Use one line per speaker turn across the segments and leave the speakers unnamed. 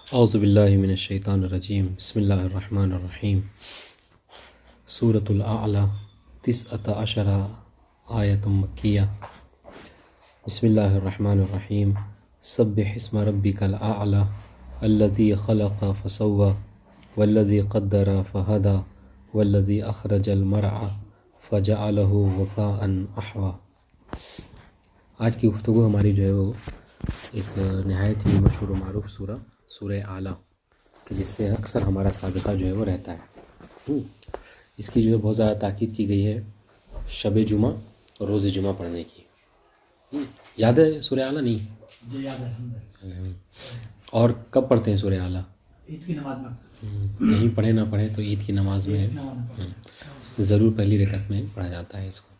اعوذ باللہ من الشیطان الرجیم بسم اللہ الرحمن الرحیم سورۃ الاعلی 19 آیۃ مکیہ بسم اللہ الرحمن الرحیم سبح اسم ربک الاعلی الذی خلق فسوی والذی قدر فہدی والذی اخرج المرعى فجعلہ غثاء احوی۔ آج کی گفتگو ہماری جو ہے وہ ایک نہایت ہی مشہور و معروف سورہ اعلیٰ کہ جس سے اکثر ہمارا سابقہ جو ہے وہ رہتا ہے۔ اس کی جو ہے بہت زیادہ تاکید کی گئی ہے شب جمعہ اور روز جمعہ پڑھنے کی۔ یاد ہے سورہ اعلیٰ؟ نہیں
جی یاد ہے۔
اور کب پڑھتے ہیں سورہ اعلیٰ؟
عید کی نماز میں
نہیں پڑھے نہ پڑھے تو عید کی نماز میں ضرور پہلی رکعت میں پڑھا جاتا ہے اس کو،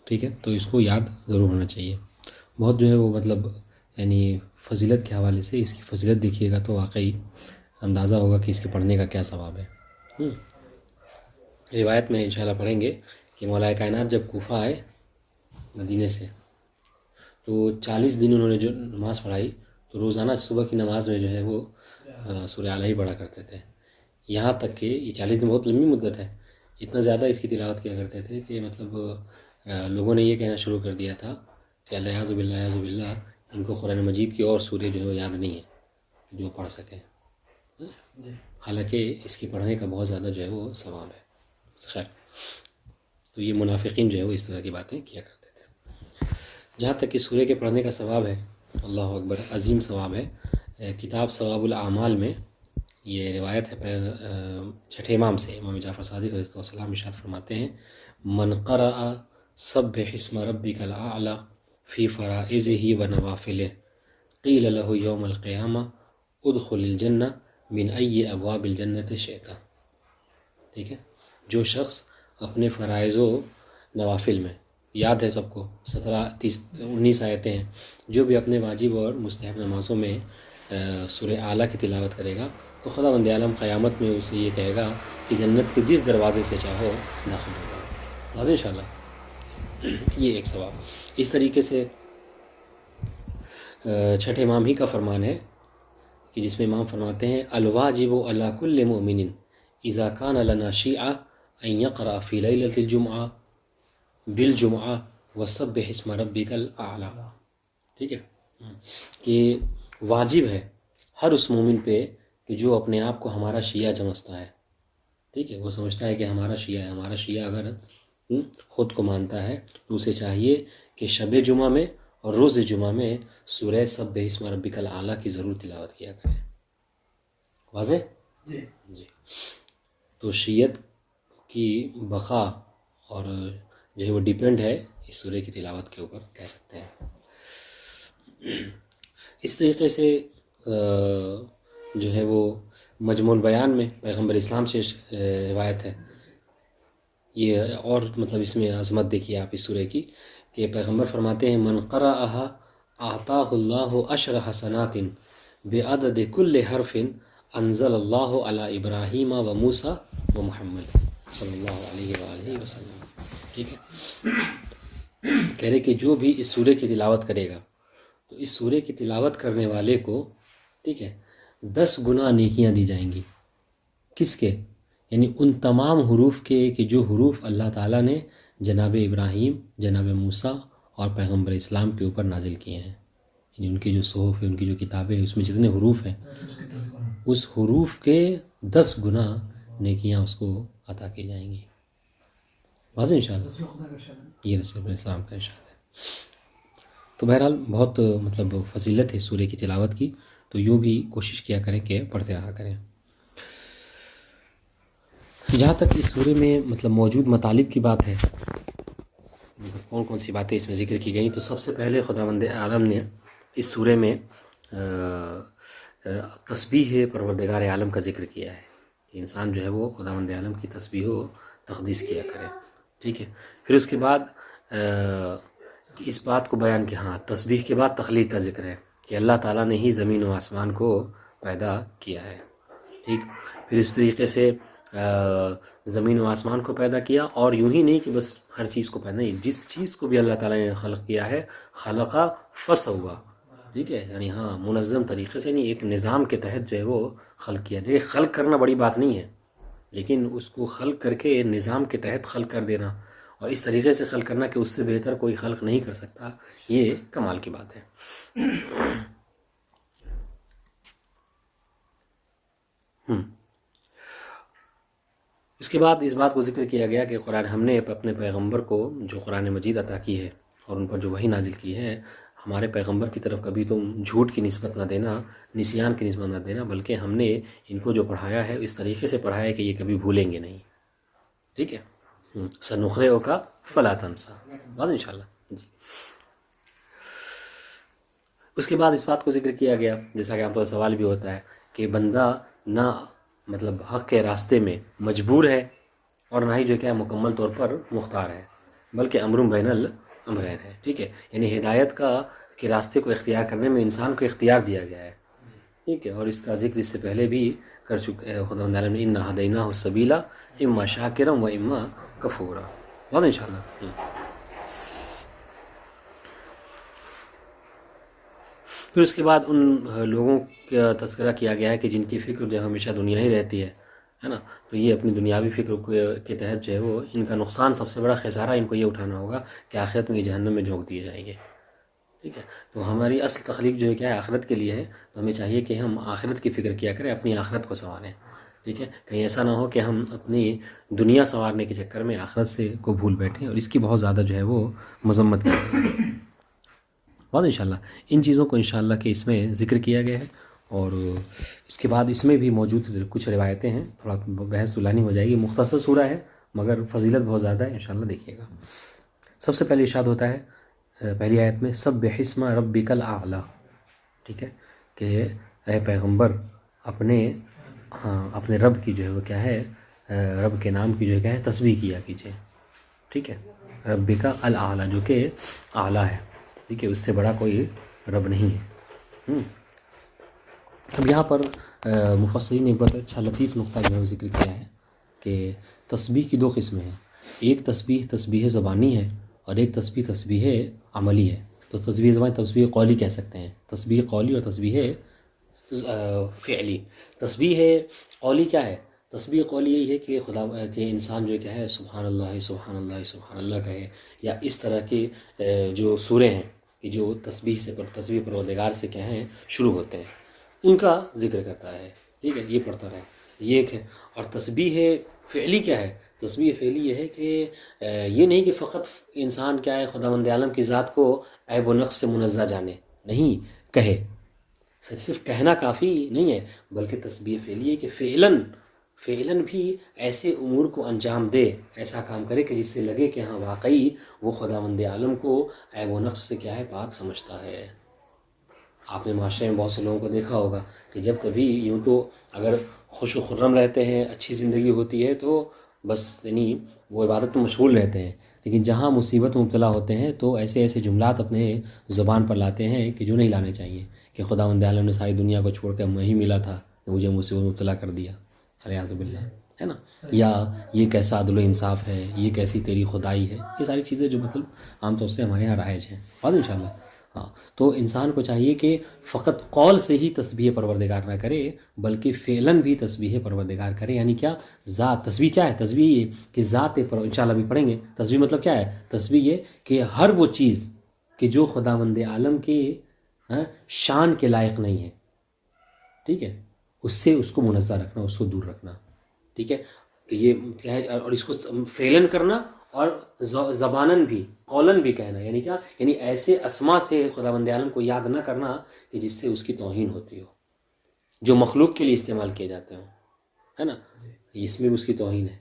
ٹھیک ہے؟ تو اس کو یاد ضرور ہونا چاہیے۔ بہت جو ہے وہ مطلب یعنی فضیلت کے حوالے سے اس کی فضیلت دیکھیے گا تو واقعی اندازہ ہوگا کہ اس کے پڑھنے کا کیا ثواب ہے۔ روایت میں انشاءاللہ پڑھیں گے کہ مولا کائنات جب کوفہ آئے مدینے سے تو 40 دن انہوں نے جو نماز پڑھائی تو روزانہ صبح کی نماز میں جو ہے وہ سورہ اعلیٰ ہی پڑھا کرتے تھے، یہاں تک کہ یہ 40 دن بہت لمبی مدت ہے، اتنا زیادہ اس کی تلاوت کیا کرتے تھے کہ مطلب لوگوں نے یہ کہنا شروع کر دیا تھا کہ الیاذ باللہ اعوذ باللہ ان کو قرآن مجید کی اور سورہ جو ہے وہ یاد نہیں ہے جو پڑھ سکیں، حالانکہ اس کی پڑھنے کا بہت زیادہ جو ہے وہ ثواب ہے۔ خیر، تو یہ منافقین جو ہے وہ اس طرح کی باتیں کیا کرتے تھے۔ جہاں تک کہ سورہ کے پڑھنے کا ثواب ہے، اللہ اکبر، عظیم ثواب ہے۔ کتاب ثواب الاعمال میں یہ روایت ہے چھٹے امام سے، امام جعفر صادق علیہ السلام ارشاد فرماتے ہیں من قرأ سبح اسم ربک الاعلی فی فرائضہ و نوافلہ قیل له یوم القیامہ ادخل الجنہ من ای ابواب الجنت شئت۔ ٹھیک ہے، جو شخص اپنے فرائض و نوافل میں، یاد ہے سب کو 19 آیتیں ہیں، جو بھی اپنے واجب اور مستحب نمازوں میں سورہ اعلیٰ کی تلاوت کرے گا تو خدا بند عالم قیامت میں اسے یہ کہے گا کہ جنت کے جس دروازے سے چاہو داخل ہوگا، واضح انشاءاللہ۔ یہ ایک ثواب۔ اس طریقے سے چھٹے امام ہی کا فرمان ہے کہ جس میں امام فرماتے ہیں الواجب علی کل مؤمن اذا کان لنا شیعہ ان یقرأ فی لیلۃ الجمعہ بالجمعہ وسبح اسم ربک الاعلی۔ ٹھیک ہے، کہ واجب ہے ہر اس مومن پہ کہ جو اپنے آپ کو ہمارا شیعہ سمجھتا ہے، ٹھیک ہے، وہ سمجھتا ہے کہ ہمارا شیعہ ہے، ہمارا شیعہ اگر خود کو مانتا ہے تو اسے چاہیے کہ شب جمعہ میں اور روز جمعہ میں سورہ سبح اسم ربک الاعلی کی ضرور تلاوت کیا کریں۔ واضح؟ جی۔ تو شیعت کی بقا اور جو ہے وہ ڈیپینڈ ہے اس سورہ کی تلاوت کے اوپر، کہہ سکتے ہیں۔ اس طریقے سے جو ہے وہ مجموع البیان میں پیغمبر اسلام سے روایت ہے، یہ اور مطلب اس میں عظمت دیکھیے آپ اس سورہ کی کہ پیغمبر فرماتے ہیں من قرأها اعطاہ اللہ 10 حسنات بعدد کل حرف انزل اللہ علی ابراہیم و موسیٰ و محمد صلی اللہ علیہ وآلہ وسلم۔ ٹھیک ہے، کہہ رہے کہ جو بھی اس سورہ کی تلاوت کرے گا تو اس سورہ کی تلاوت کرنے والے کو، ٹھیک ہے، 10 گنا نیکیاں دی جائیں گی۔ کس کے؟ یعنی ان تمام حروف کے کہ جو حروف اللہ تعالیٰ نے جناب ابراہیم، جناب موسیٰ اور پیغمبر اسلام کے اوپر نازل کیے ہیں، یعنی ان کی جو صحف ہے، ان کی جو کتابیں ہیں، اس میں جتنے حروف ہیں اس حروف کے 10 گنا نیکیاں اس کو عطا کی جائیں گی۔ واضح انشاءاللہ، یہ رسول اللہ السلام کا ارشاد ہے۔ تو بہرحال بہت مطلب فضیلت ہے سورہ کی تلاوت کی، تو یوں بھی کوشش کیا کریں کہ پڑھتے رہا کریں۔ جہاں تک اس سورہ میں مطلب موجود مطالب کی بات ہے، کون کون سی باتیں اس میں ذکر کی گئیں، تو سب سے پہلے خداوند عالم نے اس سورہ میں تسبیح پروردگار عالم کا ذکر کیا ہے کہ انسان جو ہے وہ خداوند عالم کی تسبیح و تقدیس کیا کرے، ٹھیک ہے۔ پھر اس کے بعد اس بات کو بیان کہ ہاں تسبیح کے بعد تخلیق کا ذکر ہے کہ اللہ تعالیٰ نے ہی زمین و آسمان کو پیدا کیا ہے، ٹھیک۔ پھر اس طریقے سے زمین و آسمان کو پیدا کیا، اور یوں ہی نہیں کہ بس ہر چیز کو پیدا نہیں، جس چیز کو بھی اللہ تعالیٰ نے خلق کیا ہے خلقہ فسوا، ٹھیک ہے، یعنی ہاں منظم طریقے سے نہیں، ایک نظام کے تحت جو ہے وہ خلق کیا. دیکھیے خلق کرنا بڑی بات نہیں ہے، لیکن اس کو خلق کر کے نظام کے تحت خلق کر دینا اور اس طریقے سے خلق کرنا کہ اس سے بہتر کوئی خلق نہیں کر سکتا، یہ کمال کی بات ہے. اس کے بعد اس بات کو ذکر کیا گیا کہ قرآن ہم نے اپنے پیغمبر کو جو قرآن مجید عطا کی ہے اور ان پر جو وحی نازل کی ہے، ہمارے پیغمبر کی طرف کبھی تم جھوٹ کی نسبت نہ دینا، نسیان کی نسبت نہ دینا، بلکہ ہم نے ان کو جو پڑھایا ہے اس طریقے سے پڑھایا ہے کہ یہ کبھی بھولیں گے نہیں. ٹھیک ہے، سنقرئک فلا تنسیٰ، بات انشاءاللہ. جی اس کے بعد اس بات کو ذکر کیا گیا، جیسا کہ عام طور پر سوال بھی ہوتا ہے کہ بندہ نہ مطلب حق کے راستے میں مجبور ہے اور نہ ہی جو کیا ہے مکمل طور پر مختار ہے، بلکہ امر بین الامرین ہے. ٹھیک ہے، یعنی ہدایت کا کے راستے کو اختیار کرنے میں انسان کو اختیار دیا گیا ہے. ٹھیک ہے، اور اس کا ذکر اس سے پہلے بھی کر چکے ہیں خدا تعالیٰ نے، انا ہدیناہ السبیل اما شاکرا و اما کفورا. بات انشاءاللہ. پھر اس کے بعد ان لوگوں کا تذکرہ کیا گیا ہے کہ جن کی فکر جو ہمیشہ دنیا ہی رہتی ہے نا، تو یہ اپنی دنیاوی فکر کے تحت جو ہے وہ ان کا نقصان، سب سے بڑا خسارہ ان کو یہ اٹھانا ہوگا کہ آخرت میں یہ جہنم میں جھونک دیے جائیں گے. ٹھیک ہے، تو ہماری اصل تخلیق جو ہے کیا ہے آخرت کے لیے ہے، تو ہمیں چاہیے کہ ہم آخرت کی فکر کیا کریں، اپنی آخرت کو سنواریں. ٹھیک ہے، کہیں ایسا نہ ہو کہ ہم اپنی دنیا سنوارنے کے چکر میں آخرت سے کو بھول بیٹھیں اور اس کی بہت زیادہ جو ہے وہ مذمت کریں. بات انشاءاللہ ان چیزوں کو انشاءاللہ کہ اس میں ذکر کیا گیا ہے. اور اس کے بعد اس میں بھی موجود کچھ روایتیں ہیں، تھوڑا بحث طولانی ہو جائے گی، مختصر سورہ ہے مگر فضیلت بہت زیادہ ہے، انشاءاللہ دیکھیے گا. سب سے پہلے ارشاد ہوتا ہے پہلی آیت میں سبح اسم ربک الاعلی. ٹھیک ہے، کہ اے پیغمبر اپنے رب کی جو ہے وہ کیا ہے، رب کے نام کی جو ہے کیا ہے تسبیح کیا کیجیے. ٹھیک ہے، ربک الاعلی جو کہ اعلیٰ ہے. ٹھیک ہے، اس سے بڑا کوئی رب نہیں ہے. اب یہاں پر مفسرین نے بہت اچھا لطیف نقطہ جو ہے وہ ذکر کیا ہے کہ تسبیح کی دو قسمیں ہیں. ایک تسبیح زبانی ہے اور ایک تسبیح عملی ہے. تو تسبیح زبانی تسبیح قولی کہہ سکتے ہیں، تسبیح قولی اور تسبیح فعلی. تسبیح قولی کیا ہے؟ تسبیح قولی یہی ہے کہ خدا کہ انسان جو کیا ہے سبحان اللہ سبحان اللہ سبحان اللہ کہے، یا اس طرح کے جو سورے ہیں کہ جو تسبیح پروردگار سے کیا ہیں شروع ہوتے ہیں، ان کا ذکر کرتا رہے. ٹھیک ہے، یہ پڑھتا رہے، یہ ایک ہے. اور تسبیح فعلی کیا ہے؟ تسبیح فعلی یہ ہے کہ یہ نہیں کہ فقط انسان کیا ہے خداوند عالم کی ذات کو عیب و نقص سے منزہ جانے، نہیں کہے، صرف کہنا کافی نہیں ہے، بلکہ تسبیح فعلی ہے کہ فعلاً بھی ایسے امور کو انجام دے، ایسا کام کرے کہ جس سے لگے کہ ہاں واقعی وہ خداوند عالم کو عیب و نقص سے کیا ہے پاک سمجھتا ہے. آپ نے معاشرے میں بہت سے لوگوں کو دیکھا ہوگا کہ جب کبھی یوں تو اگر خوش و خرم رہتے ہیں، اچھی زندگی ہوتی ہے، تو بس یعنی وہ عبادت میں مشغول رہتے ہیں، لیکن جہاں مصیبت میں مبتلا ہوتے ہیں تو ایسے جملات اپنے زبان پر لاتے ہیں کہ جو نہیں لانے چاہیے، کہ خداوند عالم نے ساری دنیا کو چھوڑ کر میں ہی ملا تھا، مجھے مصیبت میں مبتلا کر دیا، الیاذ باللہ، ہے نا. یا یہ کیسا عدل و انصاف ہے، یہ کیسی تیری خدائی ہے، یہ ساری چیزیں جو مطلب عام طور سے ہمارے یہاں رائج ہیں. بات انشاءاللہ. ہاں، تو انسان کو چاہیے کہ فقط قول سے ہی تسبیح پروردگار نہ کرے، بلکہ فعلاً بھی تسبیح پروردگار کرے. یعنی کیا؟ ذات. تسبیح کیا ہے؟ تسبیح یہ کہ ذات انشاءاللہ بھی پڑھیں گے. تسبیح مطلب کیا ہے؟ تسبیح یہ کہ ہر وہ چیز کہ جو خداوند عالم کے شان کے لائق نہیں ہے، ٹھیک ہے، اس سے اس کو منزہ رکھنا، اس کو دور رکھنا. ٹھیک ہے، کہ یہ کیا ہے، اور اس کو فعلاً کرنا اور زباناً بھی قولاً بھی کہنا. یعنی کیا؟ یعنی ایسے اسما سے خداوند عالم کو یاد نہ کرنا کہ جس سے اس کی توہین ہوتی ہو، جو مخلوق کے لیے استعمال کیے جاتے ہوں، ہے نا، اس میں بھی اس کی توہین ہے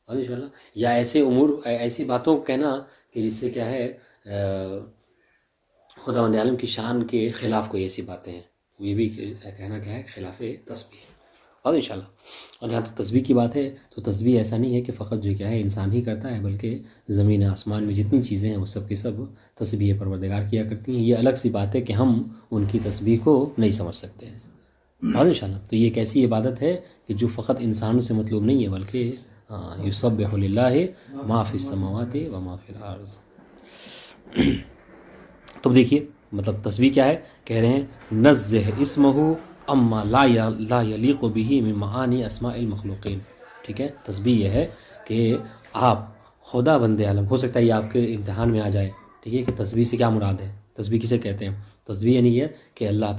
انشاءاللہ. یا ایسے امور، ایسی باتوں کو کہنا کہ جس سے کیا ہے خداوند عالم کی شان کے خلاف کوئی ایسی باتیں ہیں، یہ بھی کہنا کیا ہے؟ خلاف تسبیح. اور انشاءاللہ. اور یہاں تک تسبیح کی بات ہے تو تسبیح ایسا نہیں ہے کہ فقط جو کیا ہے انسان ہی کرتا ہے، بلکہ زمین آسمان میں جتنی چیزیں ہیں وہ سب کی سب تسبیح پروردگار کیا کرتی ہیں. یہ الگ سی بات ہے کہ ہم ان کی تسبیح کو نہیں سمجھ سکتے. اور انشاءاللہ تو یہ ایک ایسی عبادت ہے کہ جو فقط انسانوں سے مطلوب نہیں ہے، بلکہ یسبح للہ ما فی السماوات و ما فی الارض. تو دیکھیے مطلب تسبیح کیا ہے؟ کہہ رہے ہیں نزہ اسمہ اما لا یلیق به من معانی اسماء المخلوقین. ٹھیک ہے، تسبیح یہ ہے کہ آپ خدا بند عالم، ہو سکتا ہے یہ آپ کے امتحان میں آ جائے. ٹھیک ہے کہ تسبیح سے کیا مراد ہے، تسبیح کسے کہتے ہیں؟ تسبیح یعنی یہ کہ اللہ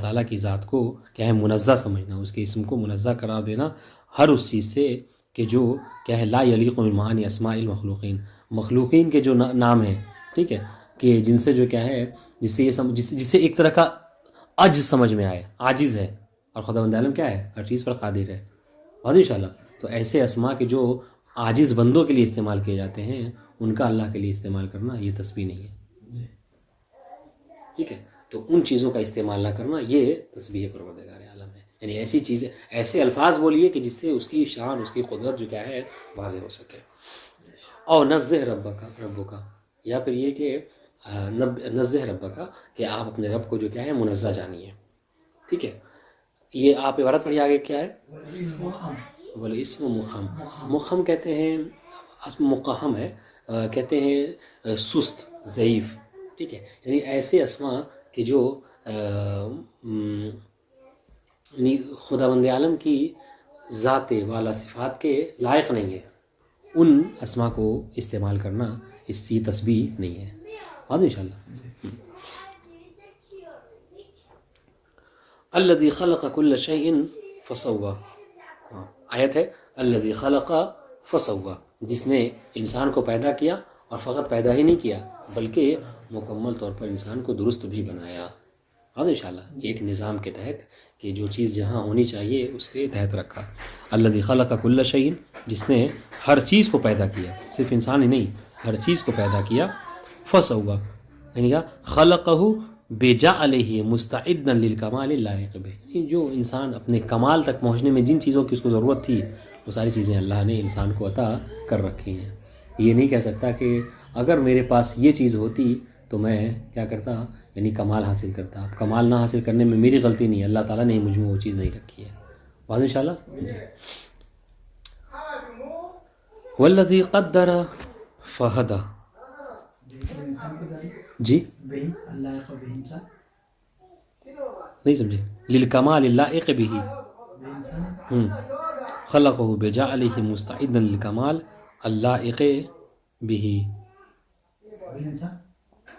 تعالیٰ کی ذات کو کیا ہے منزہ سمجھنا، اس کے اسم کو منزہ قرار دینا ہر اس چیز سے کہ جو کیا ہے لا یلیق من معانی اسماء المخلوقین، مخلوقین کے جو نام ہیں، ٹھیک ہے، کہ جن سے جو کیا ہے جس سے ایک طرح کا عجز سمجھ میں آئے، عاجز ہے، اور خدا بند عالم کیا ہے ہر چیز پر قادر ہے. بہت انشاءاللہ. تو ایسے اسماء کے جو عاجز بندوں کے لیے استعمال کیے جاتے ہیں ان کا اللہ کے لیے استعمال کرنا یہ تسبیح نہیں ہے. ٹھیک ہے، تو ان چیزوں کا استعمال نہ کرنا یہ تسبیح پروردگار عالم ہے. یعنی ایسی چیزیں، ایسے الفاظ بولیے کہ جس سے اس کی شان، اس کی قدرت جو کیا ہے واضح ہو سکے. اور نزہ ربک، یا پھر یہ کہ نزہ ربک کہ آپ اپنے رب کو جو کیا ہے منزہ جانیے. ٹھیک ہے، یہ آپ عبارت پڑھی آگے کیا ہے؟ والاسم مقہم. مقہم کہتے ہیں، اسم مقہم ہے، کہتے ہیں سست، ضعیف. ٹھیک ہے، یعنی ایسے اسماء کہ جو یعنی خدا بند عالم کی ذات والا صفات کے لائق نہیں ہے، ان اسماء کو استعمال کرنا اس کی تسبیح نہیں ہے. بات انشاءاللہ. الذی خلق کل شیء فسوی، آیت ہے الذی خلق فسوی، جس نے انسان کو پیدا کیا اور فقط پیدا ہی نہیں کیا بلکہ مکمل طور پر انسان کو درست بھی بنایا. اور انشاءاللہ ایک نظام کے تحت کہ جو چیز جہاں ہونی چاہیے اس کے تحت رکھا. الذی خلق کل شیء، جس نے ہر چیز کو پیدا کیا، صرف انسان ہی نہیں ہر چیز کو پیدا کیا. فسوی یعنی کیا؟ خلقہ بجعلہ مستعدا للکمال اللائق بہ، جو انسان اپنے کمال تک پہنچنے میں جن چیزوں کی اس کو ضرورت تھی وہ ساری چیزیں اللہ نے انسان کو عطا کر رکھی ہیں. یہ نہیں کہہ سکتا کہ اگر میرے پاس یہ چیز ہوتی تو میں کیا کرتا، یعنی کمال حاصل کرتا. اب کمال نہ حاصل کرنے میں میری غلطی نہیں ہے، اللہ تعالیٰ نے مجھ میں وہ چیز نہیں رکھی ہے. واضح انشاءاللہ. والذی قدر فہدی. جی نہیں سمجھے؟ للکمال اللائق بہ، خلقہ بجعلہ مستعدا للکمال اللائق بہ.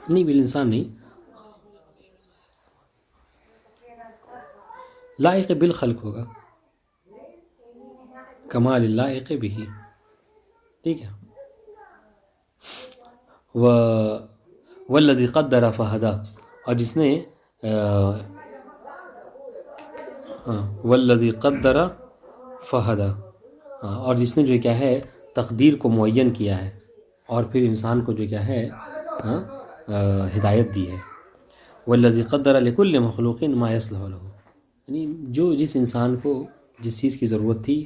نہیں بالانسان نہیں، لائق بالخلق ہوگا، کمال اللائق بہ. ٹھیک ہے. والذی قدر فہدی، اور جس نے والذی قدر فہدی، اور جس نے جو کیا ہے تقدیر کو معین کیا ہے اور پھر انسان کو جو کیا ہے ہدایت دی ہے. والذی قدر لکل مخلوق ما یصلح لہ، یعنی جو جس انسان کو جس چیز کی ضرورت تھی،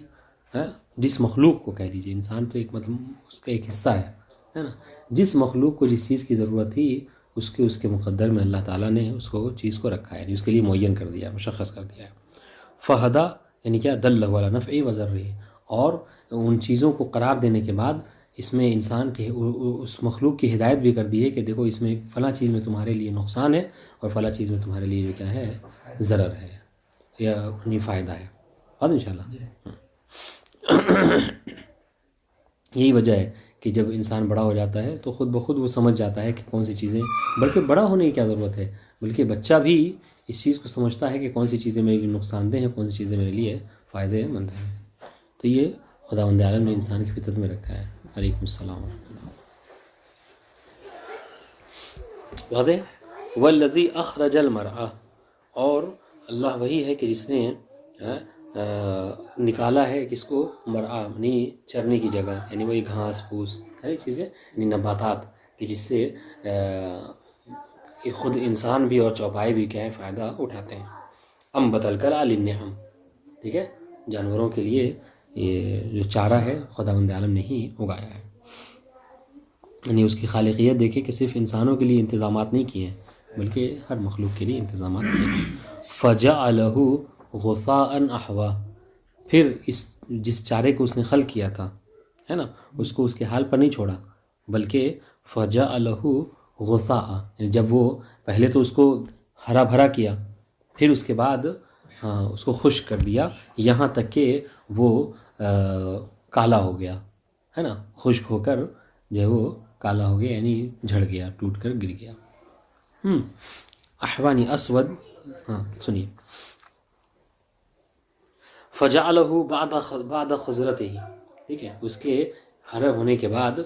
جس مخلوق کو کہہ لیجیے، انسان تو ایک مطلب اس کا ایک حصہ ہے نا، جس مخلوق کو جس چیز کی ضرورت تھی اس کے مقدر میں اللہ تعالیٰ نے اس کو چیز کو رکھا ہے، یعنی اس کے لیے معین کر دیا، مشخص کر دیا ہے. فہدی یعنی کیا؟ دلہ علی نفعہ و ضرہ، اور ان چیزوں کو قرار دینے کے بعد اس میں انسان کے اس مخلوق کی ہدایت بھی کر دی ہے کہ دیکھو اس میں فلاں چیز میں تمہارے لیے نقصان ہے اور فلاں چیز میں تمہارے لیے جو کیا ہے ضرر ہے یا انہیں فائدہ ہے. اور انشاءاللہ یہی وجہ ہے کہ جب انسان بڑا ہو جاتا ہے تو خود بخود وہ سمجھ جاتا ہے کہ کون سی چیزیں، بلکہ بڑا ہونے کی کیا ضرورت ہے، بلکہ بچہ بھی اس چیز کو سمجھتا ہے کہ کون سی چیزیں میرے لیے نقصان دہ ہیں، کون سی چیزیں میرے لیے فائدہ مند ہیں. تو یہ خداوند عالم نے انسان کی فطرت میں رکھا ہے. علیکم السلام ورحمۃ اللہ. واضح. والذی اخرج المرعى، اور اللہ وہی ہے کہ جس نے نکالا ہے کس کو؟ مرعا، یعنی چرنے کی جگہ، یعنی وہی گھاس پھوس ساری چیزیں، یعنی نباتات، کہ جس سے خود انسان بھی اور چوپائے بھی کیا ہے فائدہ اٹھاتے ہیں. انبت الکلأ للنعم، ٹھیک ہے، جانوروں کے لیے یہ جو چارہ ہے خداوند عالم نے ہی اگایا ہے. یعنی اس کی خالقیت دیکھیں کہ صرف انسانوں کے لیے انتظامات نہیں کیے ہیں بلکہ ہر مخلوق کے لیے انتظامات کیے ہیں. فجعلہ غثاء احوا، پھر جس چارے کو اس نے خلق کیا تھا ہے نا، اس کو اس کے حال پر نہیں چھوڑا بلکہ فجعلہ غثاء، جب وہ پہلے تو اس کو ہرا بھرا کیا، پھر اس کے بعد اس کو خشک کر دیا یہاں تک کہ وہ کالا ہو گیا، ہے نا، خشک ہو کر جو ہے وہ کالا ہو گیا، یعنی جھڑ گیا، ٹوٹ کر گر گیا۔ احوانی اسود، سنیے، فجعلہ بعد خضرتہ، ٹھیک ہے، اس کے ہرے ہونے کے بعد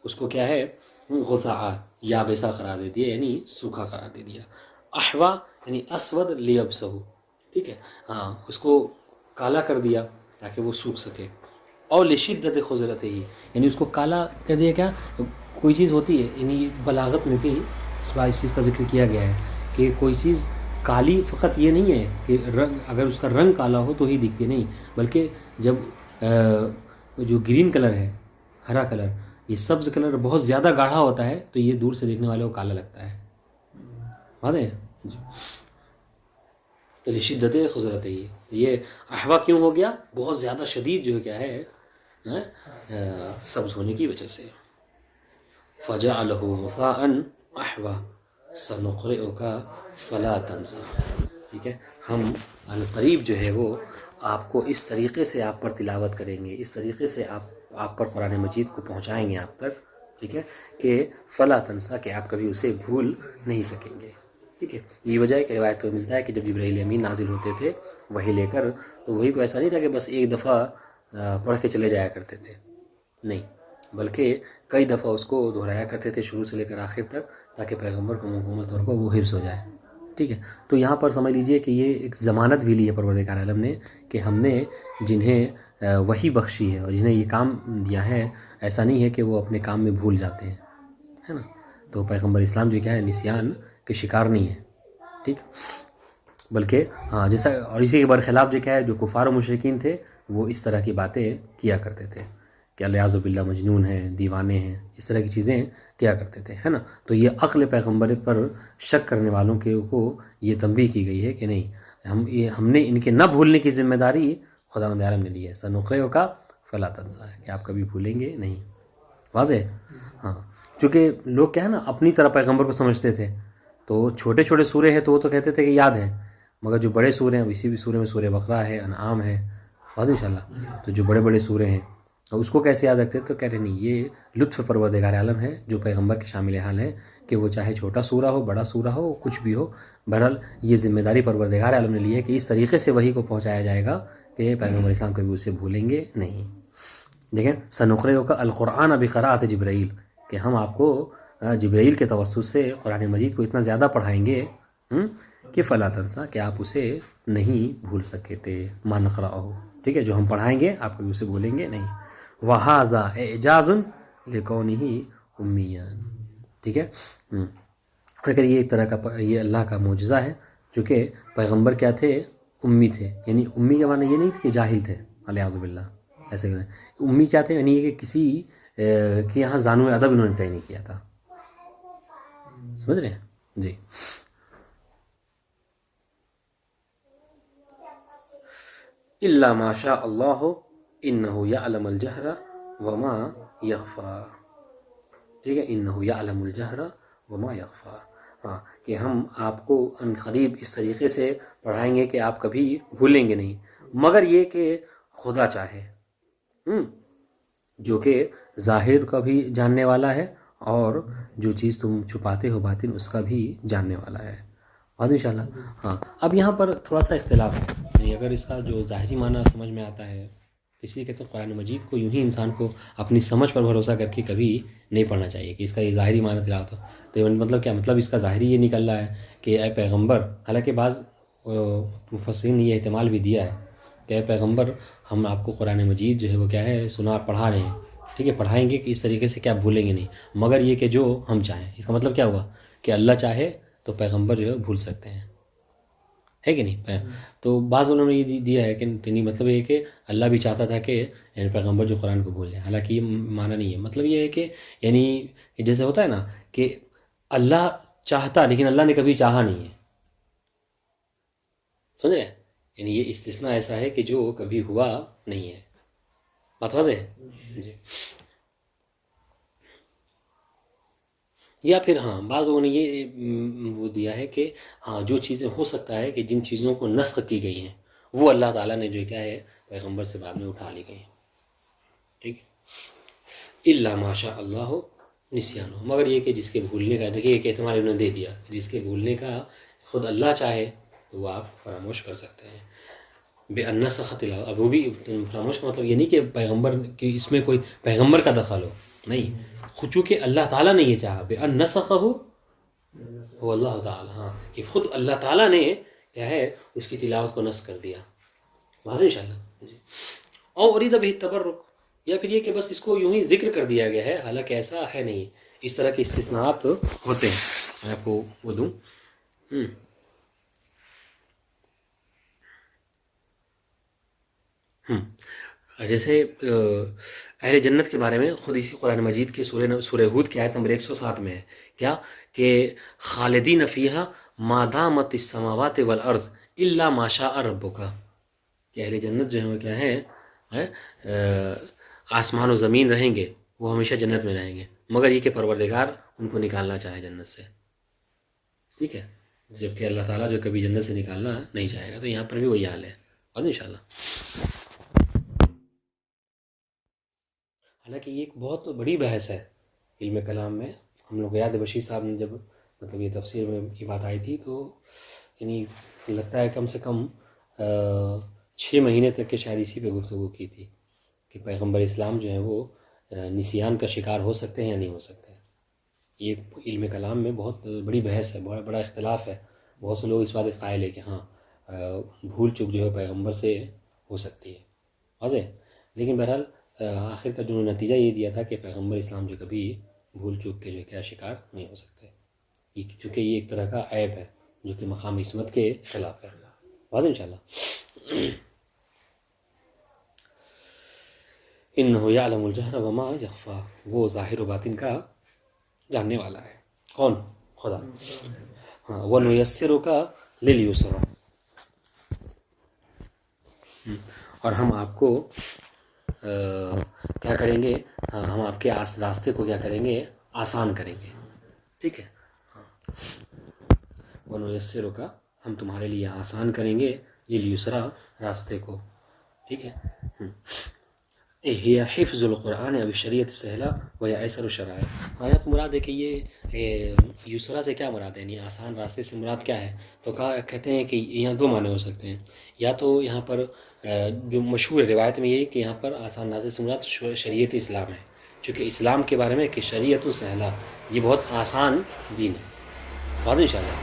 اس کو کیا ہے، غثاء، یابسہ قرار دے دیا، یعنی سوکھا قرار دے دیا۔ احوا یعنی اسود لیبسہ، ٹھیک ہے، اس کو کالا کر دیا تاکہ وہ سوکھ سکے۔ اور لشدت خضرتہ، یعنی اس کو کالا کر دیا، کیا کوئی چیز ہوتی ہے، یعنی بلاغت میں بھی اس چیز کا ذکر کیا گیا ہے کہ کوئی چیز کالی فقط یہ نہیں ہے کہ رنگ، اگر اس کا رنگ کالا ہو تو ہی دکھتی نہیں، بلکہ جب جو گرین کلر ہے، ہرا کلر، یہ سبز کلر بہت زیادہ گاڑھا ہوتا ہے تو یہ دور سے دیکھنے والے کو کالا لگتا ہے، واضح ہے جی۔ تو شدت خضرت ہے، یہ احوا کیوں ہو گیا، بہت زیادہ شدید جو کیا ہے سبز ہونے کی وجہ سے۔ فجعلہ غثاء احوا سنقرئک فلا تنسى، ٹھیک ہے، ہم عن قریب جو ہے وہ آپ کو اس طریقے سے آپ پر تلاوت کریں گے، اس طریقے سے آپ پر قرآن مجید کو پہنچائیں گے آپ تک، ٹھیک ہے، کہ فلا تنسا، کہ آپ کبھی اسے بھول نہیں سکیں گے، ٹھیک ہے۔ یہ وجہ ہے کہ روایت میں ملتا ہے کہ جب جبرائیل امین نازل ہوتے تھے وہی لے کر، تو وہی کو ایسا نہیں تھا کہ بس ایک دفعہ پڑھ کے چلے جایا کرتے تھے، نہیں، بلکہ کئی دفعہ اس کو دہرایا کرتے تھے شروع سے لے کر آخر تک، تاکہ پیغمبر کو مکمل طور پر وہ حفظ ہو جائے، ٹھیک ہے۔ تو یہاں پر سمجھ لیجئے کہ یہ ایک ضمانت بھی لی ہے پروردگار عالم نے کہ ہم نے جنہیں وحی بخشی ہے اور جنہیں یہ کام دیا ہے، ایسا نہیں ہے کہ وہ اپنے کام میں بھول جاتے ہیں، ہے نا۔ تو پیغمبر اسلام جو کیا ہے، نسیان کے شکار نہیں ہے، ٹھیک، بلکہ جیسا، اور اسی کے برخلاف جو کیا ہے، جو کفار و مشرکین تھے وہ اس طرح کی باتیں کیا کرتے تھے کہ الیاذ باللہ مجنون ہیں، دیوانے ہیں، اس طرح کی چیزیں کیا کرتے تھے، ہے نا۔ تو یہ عقل پیغمبر پر شک کرنے والوں کے کو یہ تنبیہ کی گئی ہے کہ نہیں، ہم نے ان کے نہ بھولنے کی ذمہ داری خداوند عالم نے لی ہے، سنقرئک فلا تنسى، کہ آپ کبھی بھولیں گے نہیں، واضح۔ چونکہ لوگ کیا ہے نا اپنی طرح پیغمبر کو سمجھتے تھے، تو چھوٹے چھوٹے سورے ہیں تو وہ تو کہتے تھے کہ یاد ہے، مگر جو بڑے سورے ہیں، اسی بھی سورے میں سورہ بقرہ ہے، انعام ہے، واضح انشاءاللہ، تو جو بڑے بڑے سورے ہیں اور اس کو کیسے یاد رکھتے تو کہہ رہے نہیں، یہ لطف پروردگار عالم ہے جو پیغمبر کے شامل حال ہے کہ وہ چاہے چھوٹا سورہ ہو، بڑا سورہ ہو، کچھ بھی ہو، بہرحال یہ ذمہ داری پروردگار عالم نے لی ہے کہ اس طریقے سے وحی کو پہنچایا جائے گا کہ پیغمبر اسلام کبھی اسے بھولیں گے نہیں۔ دیکھیں، سنقرئک القرآن بقراءۃ جبرائیل، کہ ہم آپ کو جبرائیل کے توسط سے قرآن مجید کو اتنا زیادہ پڑھائیں گے کہ فلا تنسا، کہ آپ اسے نہیں بھول سکے تھے، ما نقرأہ، ٹھیک ہے، جو ہم پڑھائیں گے آپ کبھی اسے بھولیں گے نہیں۔ وَهَذَا إِعْجَازٌ لِكَوْنِهِ أُمِّيًّا، ٹھیک ہے، اگر یہ ایک طرح کا یہ اللہ کا معجزہ ہے، چونکہ پیغمبر کیا تھے، امی تھے، یعنی امی کا معنی یہ نہیں تھا کہ جاہل تھے، علیہ باللہ، ایسے امی کیا تھے، یعنی کہ کسی کے یہاں زانو ادب انہوں نے طے نہیں کیا تھا، سمجھ رہے ہیں جی۔ الا ما شاء اللہ انہ یعلم الجہر وما یخفی، ٹھیک ہے، انہ یعلم الجہر وما یخفی، کہ ہم آپ کو ان قریب اس طریقے سے پڑھائیں گے کہ آپ کبھی بھولیں گے نہیں، مگر یہ کہ خدا چاہے، جو کہ ظاہر کا بھی جاننے والا ہے اور جو چیز تم چھپاتے ہو باطن اس کا بھی جاننے والا ہے، بات انشاءاللہ۔ اب یہاں پر تھوڑا سا اختلاف ہے، یعنی اگر اس کا جو ظاہری معنی سمجھ میں آتا ہے، اس لیے کہتے ہیں قرآن مجید کو یوں ہی انسان کو اپنی سمجھ پر بھروسہ کر کے کبھی نہیں پڑھنا چاہیے کہ اس کا یہ ظاہری معنی تلاوت ہو، تو مطلب کیا، مطلب اس کا ظاہری یہ نکل رہا ہے کہ اے پیغمبر، حالانکہ بعض مفسرین نے یہ احتمال بھی دیا ہے کہ اے پیغمبر، ہم آپ کو قرآن مجید جو ہے وہ کیا ہے سنا پڑھا رہے ہیں، ٹھیک ہے، پڑھائیں گے کہ اس طریقے سے کہ آپ بھولیں گے نہیں، مگر یہ کہ جو ہم چاہیں، اس کا مطلب کیا ہوا کہ اللہ چاہے تو پیغمبر جو ہے بھول سکتے ہیں، ہے کہ نہیں۔ تو بعض انہوں نے یہ دیا ہے کہ نہیں، مطلب یہ کہ اللہ بھی چاہتا تھا کہ یعنی پیغمبر جو قرآن کو بھول جائے، حالانکہ یہ معنی نہیں ہے، مطلب یہ ہے کہ یعنی جیسے ہوتا ہے نا کہ اللہ چاہتا لیکن اللہ نے کبھی چاہا نہیں ہے، سمجھ رہے ہیں، یعنی یہ استثناء ایسا ہے کہ جو کبھی ہوا نہیں ہے، بات واضح ہے جی۔ یا پھر ہاں بعض لوگوں نے یہ وہ دیا ہے کہ ہاں جو چیزیں ہو سکتا ہے کہ جن چیزوں کو نسخ کی گئی ہیں وہ اللہ تعالیٰ نے جو کیا ہے پیغمبر سے بعد میں اٹھا لی گئی ہیں، ٹھیک ہے، الا ماشاء اللہ ہو نسیان ہو، مگر یہ کہ جس کے بھولنے کا، دیکھیے ایک احتمال انہوں نے دے دیا، جس کے بھولنے کا خود اللہ چاہے تو وہ آپ فراموش کر سکتے ہیں بے ان سخت اللہ، اب وہ بھی فراموش کا مطلب یہ نہیں کہ پیغمبر کہ اس میں کوئی پیغمبر کا دخل ہو، نہیں، خود چونکہ اللہ تعالیٰ نے یہ چاہا بے ان نسخ ہو وہ اللہ تعالیٰ، ہاں کہ خود اللہ تعالیٰ نے کیا ہے اس کی تلاوت کو نسخ کر دیا، واضح انشاءاللہ جی۔ اور ارید به التبرک، یا پھر یہ کہ بس اس کو یوں ہی ذکر کر دیا گیا ہے، حالانکہ ایسا ہے نہیں، اس طرح کے استثناءات ہوتے ہیں، میں آپ کو وہ دوں جیسے اہل جنت کے بارے میں خود اسی قرآن مجید کے سورہ ہود کی آیت نمبر 107 میں ہے کیا کہ خالدین فیہا ما دامت السماوات والارض الا ما شاء ربک، کہ اہل جنت جو ہیں وہ کیا ہے آسمان و زمین رہیں گے، وہ ہمیشہ جنت میں رہیں گے، مگر یہ کہ پروردگار ان کو نکالنا چاہے جنت سے، ٹھیک ہے، جبکہ اللہ تعالیٰ جو کبھی جنت سے نکالنا نہیں چاہے گا، تو یہاں پر بھی وہی حال ہے، اور انشاءاللہ حالانکہ یہ ایک بہت بڑی بحث ہے علم کلام میں، ہم لوگ یاد بشیر صاحب نے جب مطلب یہ تفسیر میں یہ بات آئی تھی تو یعنی لگتا ہے کم سے کم 6 مہینے تک کے شاید اسی پہ گفتگو کی تھی کہ پیغمبر اسلام جو ہیں وہ نسیان کا شکار ہو سکتے ہیں یا نہیں ہو سکتے، یہ علم کلام میں بہت بڑی بحث ہے، بہت بڑا اختلاف ہے، بہت سے لوگ اس بات کے قائل ہے کہ ہاں بھول چک جو ہے پیغمبر سے ہو سکتی ہے، واضح، لیکن بہرحال آخر کا جو نتیجہ یہ دیا تھا کہ پیغمبر اسلام جو کبھی بھول چوک کے جو کیا شکار نہیں ہو سکتے، چونکہ یہ ایک طرح کا عیب ہے جو کہ مقام عصمت کے خلاف ہے، واضح انشاءاللہ۔ انہ یعلم الجہر وما یخفی، وہ ظاہر و باطن کا جاننے والا ہے، کون؟ خدا، ہاں، وَنُيَسِّرُكَ لِلْيُسْرَىٰ، اور ہم آپ کو کیا کریں گے، ہم آپ کے راستے کو کیا کریں گے، آسان کریں گے، ٹھیک ہے، وَنُيَسِّرُكَ، ہم تمہارے لیے آسان کریں گے، لِلْيُسْرَىٰ، راستے کو، ٹھیک ہے، هي حفظ القرآن اب شریعت سہلا و یا ایسر الشرائع، آیات مراد ہے کہ یہ یسرا سے کیا مراد ہے، یعنی آسان راستے سے مراد کیا ہے، تو کہتے ہیں کہ یہاں 2 معنی ہو سکتے ہیں، یا تو یہاں پر جو مشہور روایت میں یہ کہ یہاں پر آسان راستے سے مراد شریعت اسلام ہے، چونکہ اسلام کے بارے میں کہ شریعت السہلا، یہ بہت آسان دین ہے، واضح انشاءاللہ،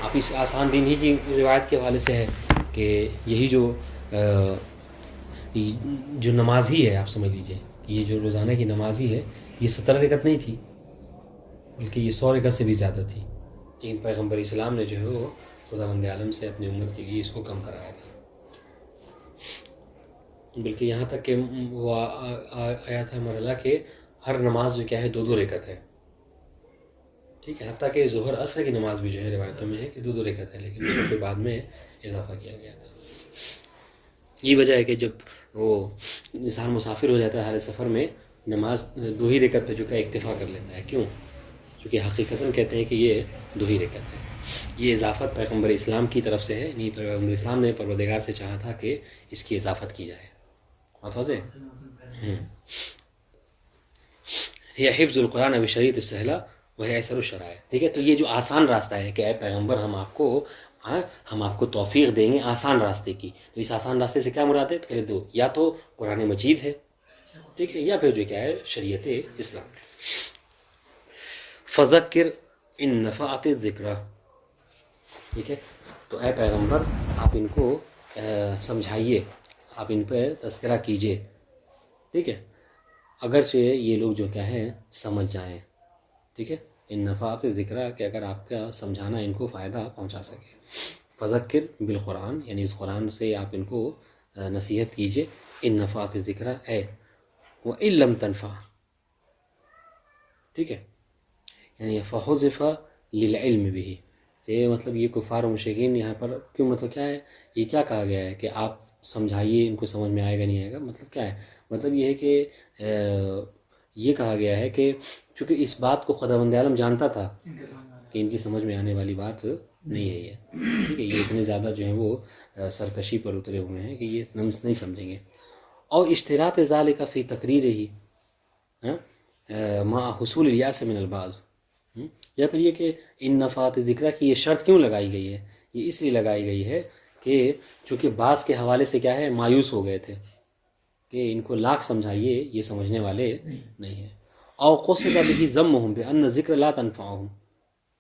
آپ اس آسان دین ہی کی روایت کے حوالے سے ہے کہ یہی جو نماز ہی ہے، آپ سمجھ لیجئے کہ یہ جو روزانہ کی نماز ہی ہے، یہ 17 رکعت نہیں تھی بلکہ یہ 100 رکعت سے بھی زیادہ تھی، لیکن پیغمبر اسلام نے جو ہے وہ خداوند عالم سے اپنی امت کے لیے اس کو کم کرایا تھا، بلکہ یہاں تک کہ وہ آیا تھا مرحلہ کہ ہر نماز جو کیا ہے 2 رکعت ہے، ٹھیک ہے، حتیٰ کہ ظہر عصر کی نماز بھی جو ہے روایتوں میں ہے کہ 2 رکعت ہے، لیکن اس کے بعد میں اضافہ کیا گیا تھا۔ یہ وجہ ہے کہ جب وہ انسان مسافر ہو جاتا ہے حال سفر میں، نماز 2 ہی رکعت پہ جو کہ اکتفا کر لیتا ہے، کیوں؟ چونکہ حقیقتاً کہتے ہیں کہ یہ 2 ہی رکعت ہے، یہ اضافت پیغمبر اسلام کی طرف سے ہے، نہیں پیغمبر اسلام نے پروردگار سے چاہا تھا کہ اس کی اضافت کی جائے، بات واضح ہے، یہ حفظ القرآن و شریعت السہلا وہ ایسر الشرائع، ٹھیک ہے، تو یہ جو آسان راستہ ہے کہ اے پیغمبر ہم آپ کو توفیق دیں گے آسان راستے کی، تو اس آسان راستے سے کیا مراد ہے، کہ 2، یا تو قرآن مجید ہے، ٹھیک ہے، یا پھر جو کیا ہے شریعت اسلام، فذکر ان نفعت الذکریٰ، ٹھیک ہے، تو اے پیغمبر آپ ان کو سمجھائیے، آپ ان پہ تذکرہ کیجئے، ٹھیک ہے، اگرچہ یہ لوگ جو کیا ہے سمجھ جائیں، ٹھیک ہے، ان نفعت ذکرہ کہ اگر آپ کا سمجھانا ان کو فائدہ پہنچا سکے، فذکر بالقرآن، یعنی اس قرآن سے آپ ان کو نصیحت کیجئے، ان نفعت ذکرہ اے وَإِن لَمْ تَنْفَعْ، ٹھیک ہے، یعنی فحذف للعلم بھی، یہ مطلب یہ کفار و مشرکین یہاں پر کیوں، مطلب کیا ہے، یہ کیا کہا گیا ہے کہ آپ سمجھائیے، ان کو سمجھ میں آئے گا نہیں آئے گا، مطلب کیا ہے، مطلب یہ ہے کہ یہ کہا گیا ہے کہ چونکہ اس بات کو خداوند عالم جانتا تھا
ان کے سامنے آنا
کہ ان کی سمجھ میں آنے والی بات نہیں ہے یہ، ٹھیک ہے، یہ اتنے زیادہ جو ہیں وہ سرکشی پر اترے ہوئے ہیں کہ یہ نہیں سمجھیں گے. اور اشتراط ذالک فی تقریر ہی مع حصول الیاس من البعض، یا پھر یہ کہ ان نفات ذکرہ کی یہ شرط کیوں لگائی گئی ہے؟ یہ اس لیے لگائی گئی ہے کہ چونکہ بعض کے حوالے سے کیا ہے مایوس ہو گئے تھے کہ ان کو لاکھ سمجھائیے یہ سمجھنے والے نہیں ہیں. او قصد به ذمهم بان ذکر لا تنفعهم،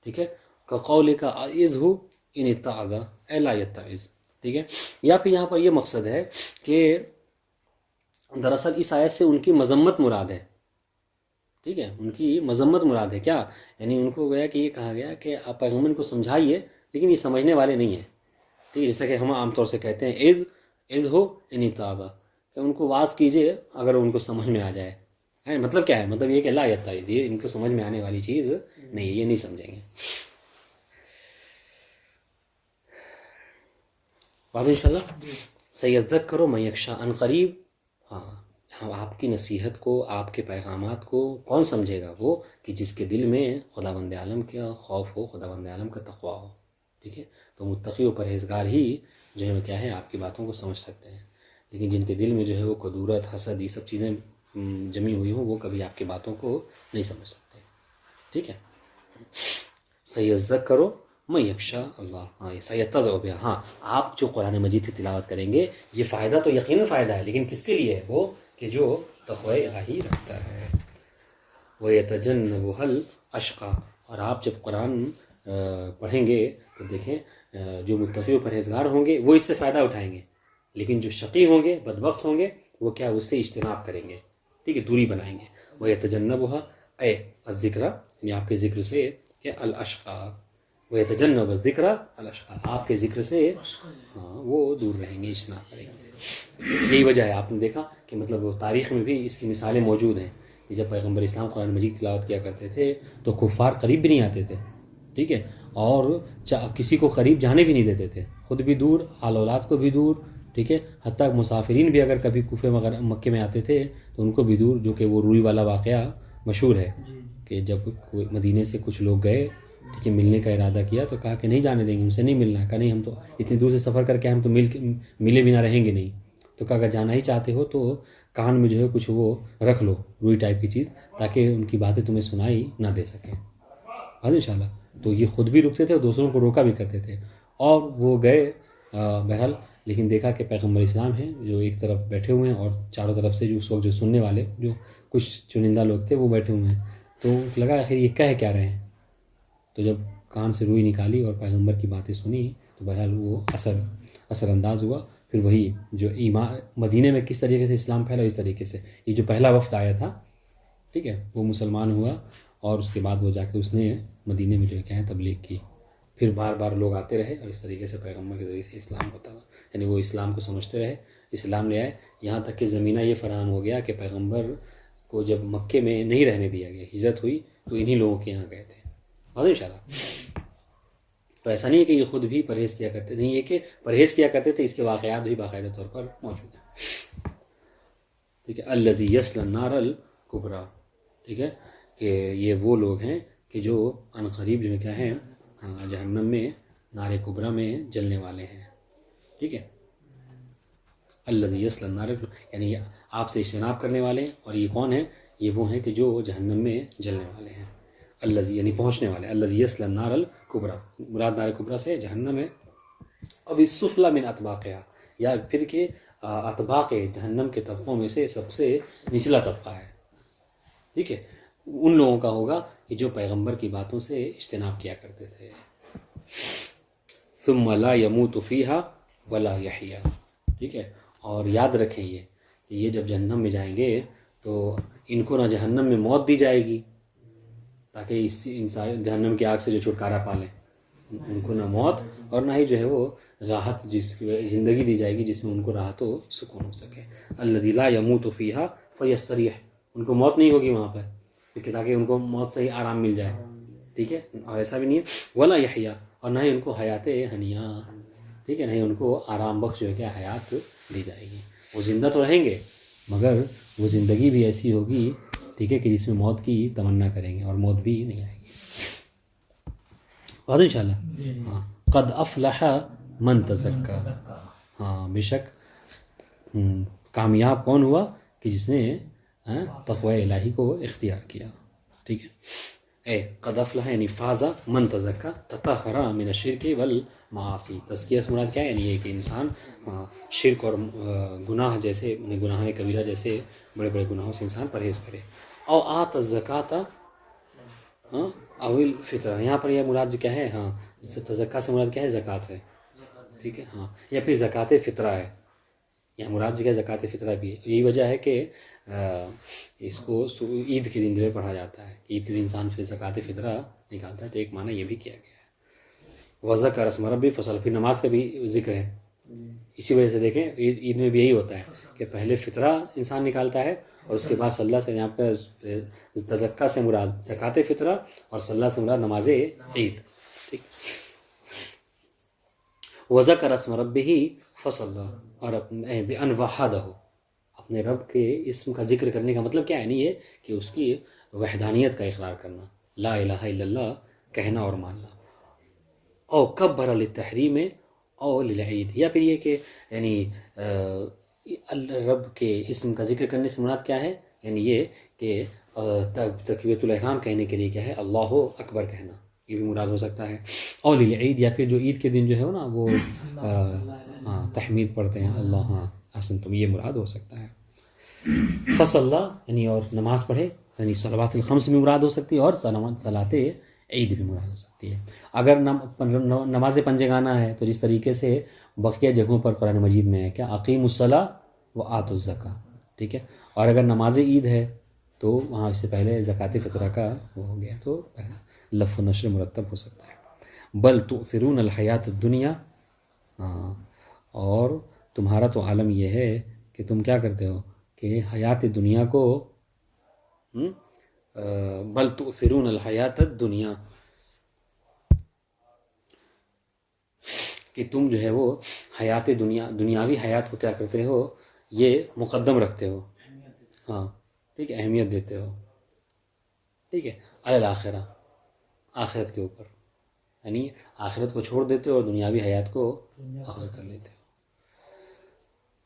ٹھیک ہے، كقولك اعذه ان اتعظ اے لا يتعظ، ٹھیک ہے. یا پھر یہاں پر یہ مقصد ہے کہ دراصل اس آیت سے ان کی مذمت مراد ہے، ٹھیک ہے، ان کی مذمت مراد ہے. کیا یعنی ان کو گویا کہ یہ کہا گیا کہ آپ پیغمبر کو سمجھائیے لیکن یہ سمجھنے والے نہیں ہیں، ٹھیک ہے، جیسا کہ ہم عام طور سے کہتے ہیں عز ہو ان اتعظ، کہ ان کو واعظ کیجئے اگر ان کو سمجھ میں آ جائے. مطلب کیا ہے؟ مطلب یہ کہ لا یتعظ، یہ ان کو سمجھ میں آنے والی چیز نہیں ہے، یہ نہیں سمجھیں گے. بات انشاءاللہ سیذکر من یخشی عن قریب. ہاں، آپ کی نصیحت کو، آپ کے پیغامات کو کون سمجھے گا؟ وہ کہ جس کے دل میں خداوند عالم کا خوف ہو، خداوند عالم کا تقویٰ ہو، ٹھیک ہے. تو متقی و پرہیزگار ہی جو ہے کیا ہے آپ کی باتوں کو سمجھ سکتے ہیں، لیکن جن کے دل میں جو ہے وہ کدورت، حسد، یہ سب چیزیں جمی ہوئی ہوں وہ کبھی آپ کی باتوں کو نہیں سمجھ سکتے، ٹھیک ہے. سیذکر من یخشی اللہ، ہاں سیتذکر بہا، ہاں آپ جو قرآن مجید کی تلاوت کریں گے یہ فائدہ تو یقیناً فائدہ ہے، لیکن کس کے لیے ہے؟ وہ کہ جو تقوی الہی رکھتا ہے. وَيَتَجَنَّبُهَا الْأَشْقَى، اور آپ جب قرآن پڑھیں گے تو دیکھیں جو متقی و پرہیزگار ہوں گے وہ اس سے فائدہ اٹھائیں گے، لیکن جو شقی ہوں گے، بدبخت ہوں گے، وہ کیا اس سے اجتناب کریں گے، ٹھیک ہے، دوری بنائیں گے. وَيَتَجَنَّبُهَا اے الذکر، یعنی آپ کے ذکر سے کہ الاشقا، وَيَتَجَنَّبُ الذکر الاشقا، آپ کے ذکر سے ہاں وہ دور رہیں گے، اجتناب کریں گے. یہی وجہ ہے، آپ نے دیکھا کہ مطلب تاریخ میں بھی اس کی مثالیں موجود ہیں کہ جب پیغمبر اسلام قرآن مجید تلاوت کیا کرتے تھے تو کفار قریب بھی نہیں آتے تھے، ٹھیک ہے، اور کسی کو قریب جانے بھی نہیں دیتے تھے، خود بھی دور، آل اولاد کو بھی دور، ٹھیک ہے. حتیٰ مسافرین بھی اگر کبھی کوفے وغیرہ مکے میں آتے تھے تو ان کو بھی دور، جو کہ وہ روئی والا واقعہ مشہور ہے کہ جب مدینے سے کچھ لوگ گئے، ٹھیک ہے، ملنے کا ارادہ کیا تو کہا کہ نہیں جانے دیں گے، ان سے نہیں ملنا. کہا نہیں، ہم تو اتنی دور سے سفر کر کے ہم تو ملے بنا رہیں گے نہیں. تو کہا اگر جانا ہی چاہتے ہو تو کان میں جو ہے کچھ وہ رکھ لو، روئی ٹائپ کی چیز، تاکہ ان کی باتیں تمہیں سنائی نہ دے سکیں. بات انشاءاللہ. تو یہ خود بھی رکتے تھے اور دوسروں کو روکا بھی کرتے تھے. اور وہ گئے بہرحال، لیکن دیکھا کہ پیغمبر اسلام ہیں جو ایک طرف بیٹھے ہوئے ہیں اور چاروں طرف سے جو اس وقت جو سننے والے جو کچھ چنندہ لوگ تھے وہ بیٹھے ہوئے ہیں. تو لگا آخر یہ کہہ کیا رہے ہیں. تو جب کان سے روئی نکالی اور پیغمبر کی باتیں سنی تو بہرحال وہ اثر انداز ہوا. پھر وہی جو ایمان مدینے میں کس طریقے سے اسلام پھیلا، اس طریقے سے یہ جو پہلا وفد آیا تھا، ٹھیک ہے، وہ مسلمان ہوا اور اس کے بعد وہ جا کے اس نے مدینے میں جو ہے کیا ہے تبلیغ کی. پھر بار بار لوگ آتے رہے اور اس طریقے سے پیغمبر کے ذریعے سے اسلام ہوتا رہا، یعنی وہ اسلام کو سمجھتے رہے، اسلام لے آئے. یہاں تک کہ زمینہ یہ فراہم ہو گیا کہ پیغمبر کو جب مکے میں نہیں رہنے دیا گیا، ہجرت ہوئی تو انہی لوگوں کے یہاں گئے تھے. بات انشاءاللہ. تو ایسا نہیں ہے کہ یہ خود بھی پرہیز کیا کرتے، نہیں، یہ کہ پرہیز کیا کرتے تھے، اس کے واقعات بھی باقاعدہ طور پر موجود ہیں. ٹھیک ہے. الذی یصلی النار الکبریٰ، ٹھیک ہے، کہ یہ وہ لوگ ہیں کہ جو عن قریب جو ہے کیا ہیں جہنم میں نار کبریٰ میں جلنے والے ہیں. ٹھیک ہے. الذی یصلی النار، یعنی آپ سے اجتناب کرنے والے ہیں. اور یہ کون ہیں؟ یہ وہ ہیں کہ جو جہنم میں جلنے والے ہیں. الذی یعنی پہنچنے والے، الذی یصلی النار الکبریٰ، مراد نار کبریٰ سے جہنم ہے. اب السفلی من اطباقها، یا پھر کہ اطباق جہنم کے طبقوں میں سے سب سے نچلا طبقہ ہے. ٹھیک ہے. ان لوگوں کا ہوگا کہ جو پیغمبر کی باتوں سے اجتناب کیا کرتے تھے. ثم لا يموت فيها ولا يحيا، ٹھیک ہے. اور یاد رکھیں یہ کہ یہ جب جہنم میں جائیں گے تو ان کو نہ جہنم میں موت دی جائے گی تاکہ اس انسان جہنم کی آگ سے جو چھٹکارا پالیں، ان کو نہ موت اور نہ ہی جو ہے وہ راحت، جس کی زندگی دی جائے گی جس میں ان کو راحت و سکون ہو سکے. الذی لا يموت فيها فيستریح، ان کو موت نہیں ہوگی وہاں پر تاکہ ان کو موت سے ہی آرام مل جائے. ٹھیک ہے. اور ایسا بھی نہیں ہے ولا یحییٰ، اور نہ ہی ان کو حیات ہنیہ، ٹھیک ہے، نہ ہی ان کو آرام بخش جو ہے کہ حیات دی جائے گی. وہ زندہ تو رہیں گے مگر وہ زندگی بھی ایسی ہوگی ٹھیک ہے، کہ جس میں موت کی تمنا کریں گے اور موت بھی نہیں آئے گی. اور انشاءاللہ ہاں قد افلح من تزکا، ہاں بے شک کامیاب کون ہوا کہ جس نے تقوی الہی کو اختیار کیا. ٹھیک ہے، قد افلح یعنی فاز من تزکا تطہر من الشرک والمعاصی. تزکیہ سے مراد کیا ہے؟ یعنی یہ کہ انسان شرک اور گناہ جیسے گناہ کبیرہ جیسے بڑے بڑے گناہوں سے انسان پرہیز کرے. او آت الزکاۃ اول فطرہ، یہاں پر یہ مراد جو کیا ہے، ہاں تزکا سے مراد کیا ہے؟ زکوٰۃ ہے. ٹھیک ہے، ہاں یا پھر زکوٰۃ فطرہ ہے. یہاں مراد جو ہے زکوٰۃ فطرہ بھی ہے. یہی وجہ ہے کہ اس کو عید کے دن جو ہے پڑھا جاتا ہے. عید کے دن انسان پھر زکوٰۃ فطرہ نکالتا ہے، تو ایک معنی یہ بھی کیا گیا ہے. وذکر اسم ربہ فصلی، پھر نماز کا بھی ذکر ہے. اسی وجہ سے دیکھیں عید میں بھی یہی ہوتا ہے کہ پہلے فطرہ انسان نکالتا ہے اور اس کے بعد صلی اللہ سے، یہاں پہ تزکا سے مراد زکوٰۃ فطرہ اور صلی اللہ سے مراد نماز عید. ٹھیک، وذکر اسم ربہ فصلی، اور بأن وحدہ، اپنے رب کے اسم کا ذکر کرنے کا مطلب کیا ہے؟ نہیں ہے کہ اس کی وحدانیت کا اقرار کرنا، لا الہ الا اللہ کہنا اور ماننا. او کبر للتحریم او للعید، یا پھر یہ کہ یعنی رب کے اسم کا ذکر کرنے سے مراد کیا ہے؟ یعنی یہ کہ تکبیرۃ الاحرام کہنے کے لیے کیا ہے؟ اللہ اکبر کہنا، یہ بھی مراد ہو سکتا ہے. اور للعید، یا پھر جو عید کے دن جو ہے نا وہ ہاں تحمید پڑھتے ہیں اللہ، ہاں حسن، تم یہ مراد ہو سکتا ہے. فصلی یعنی اور نماز پڑھے، یعنی صلوات الخمس بھی مراد ہو سکتی ہے اور صلاۃ عید بھی مراد ہو سکتی ہے. اگر نماز پنجگانہ ہے تو جس طریقے سے بقیہ جگہوں پر قرآن مجید میں ہے کیا اقیموا الصلاۃ وآتوا الزکاۃ. ٹھیک ہے، اور اگر نماز عید ہے تو وہاں اس سے پہلے زکوٰۃ فطرہ کا وہ ہو گیا، تو لف و نشر مرتب ہو سکتا ہے. بل تؤثرون الحیات الدنیا، اور تمہارا تو عالم یہ ہے کہ تم کیا کرتے ہو کہ حیات دنیا کو بل تؤثرون الحیات الدنیا، کہ تم جو ہے وہ حیات دنیاوی حیات کو کیا کرتے ہو؟ یہ مقدم رکھتے ہو. ہاں ٹھیک ہے، اہمیت دیتے ہو. ٹھیک ہے، علی الآخرہ، آخرت کے اوپر، یعنی آخرت کو چھوڑ دیتے ہو اور دنیاوی حیات کو اخذ کر لیتے ہو.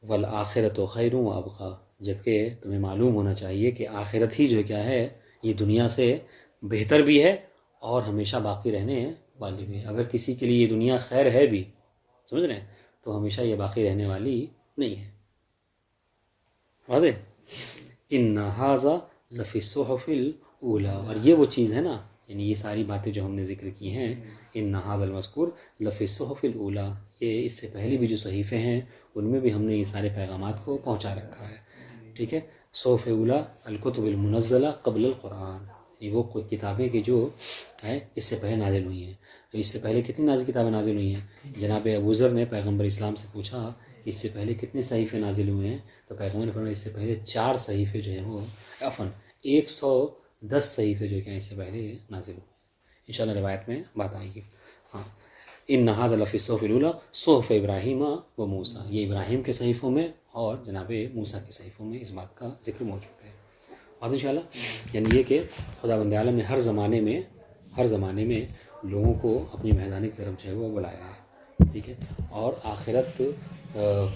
والآخرۃ خیر وابقیٰ، جبکہ تمہیں معلوم ہونا چاہیے کہ آخرت ہی جو کیا ہے یہ دنیا سے بہتر بھی ہے اور ہمیشہ باقی رہنے والی بھی ہے. اگر کسی کے لیے یہ دنیا خیر ہے بھی، سمجھ رہے ہیں، تو ہمیشہ یہ باقی رہنے والی نہیں ہے. واضح؟ ان ھذا لفی الصحف الاولی، اور یہ وہ چیز ہے نا، یعنی یہ ساری باتیں جو ہم نے ذکر کی ہیں، ان ھذا المذکور لفی الصحف الاولی، یہ اس سے پہلے بھی جو صحیفے ہیں ان میں بھی ہم نے یہ سارے پیغامات کو پہنچا رکھا ہے. ٹھیک ہے، صحف اولی الکتب المنزلہ قبل القرآن، یہ وہ کتابیں کہ جو ہے اس سے پہلے نازل ہوئی ہیں. تو اس سے پہلے کتنی کتابیں نازل ہوئی ہیں؟ جناب ابو ذر نے پیغمبر اسلام سے پوچھا اس سے پہلے کتنے صحیفے نازل ہوئے ہیں؟ تو پیغمبر نے فرمایا اس سے پہلے 4 صحیفے جو ہیں وہ 110 صحیفے جو کہ اس سے پہلے نازل ہوئے. انشاءاللہ روایت میں بات آئے گی. ہاں، ان ھذا لفی الصحف الاولی صحف ابراہیم و موسیٰ، یہ ابراہیم کے صحیفوں میں اور جناب موسیٰ کے صحیفوں میں اس بات کا ذکر موجود ہے. بات انشاءاللہ یعنی یہ کہ خداوند عالم نے ہر زمانے میں لوگوں کو اپنی میدانی کی طرف جو ہے وہ بلایا ہے. ٹھیک ہے، اور آخرت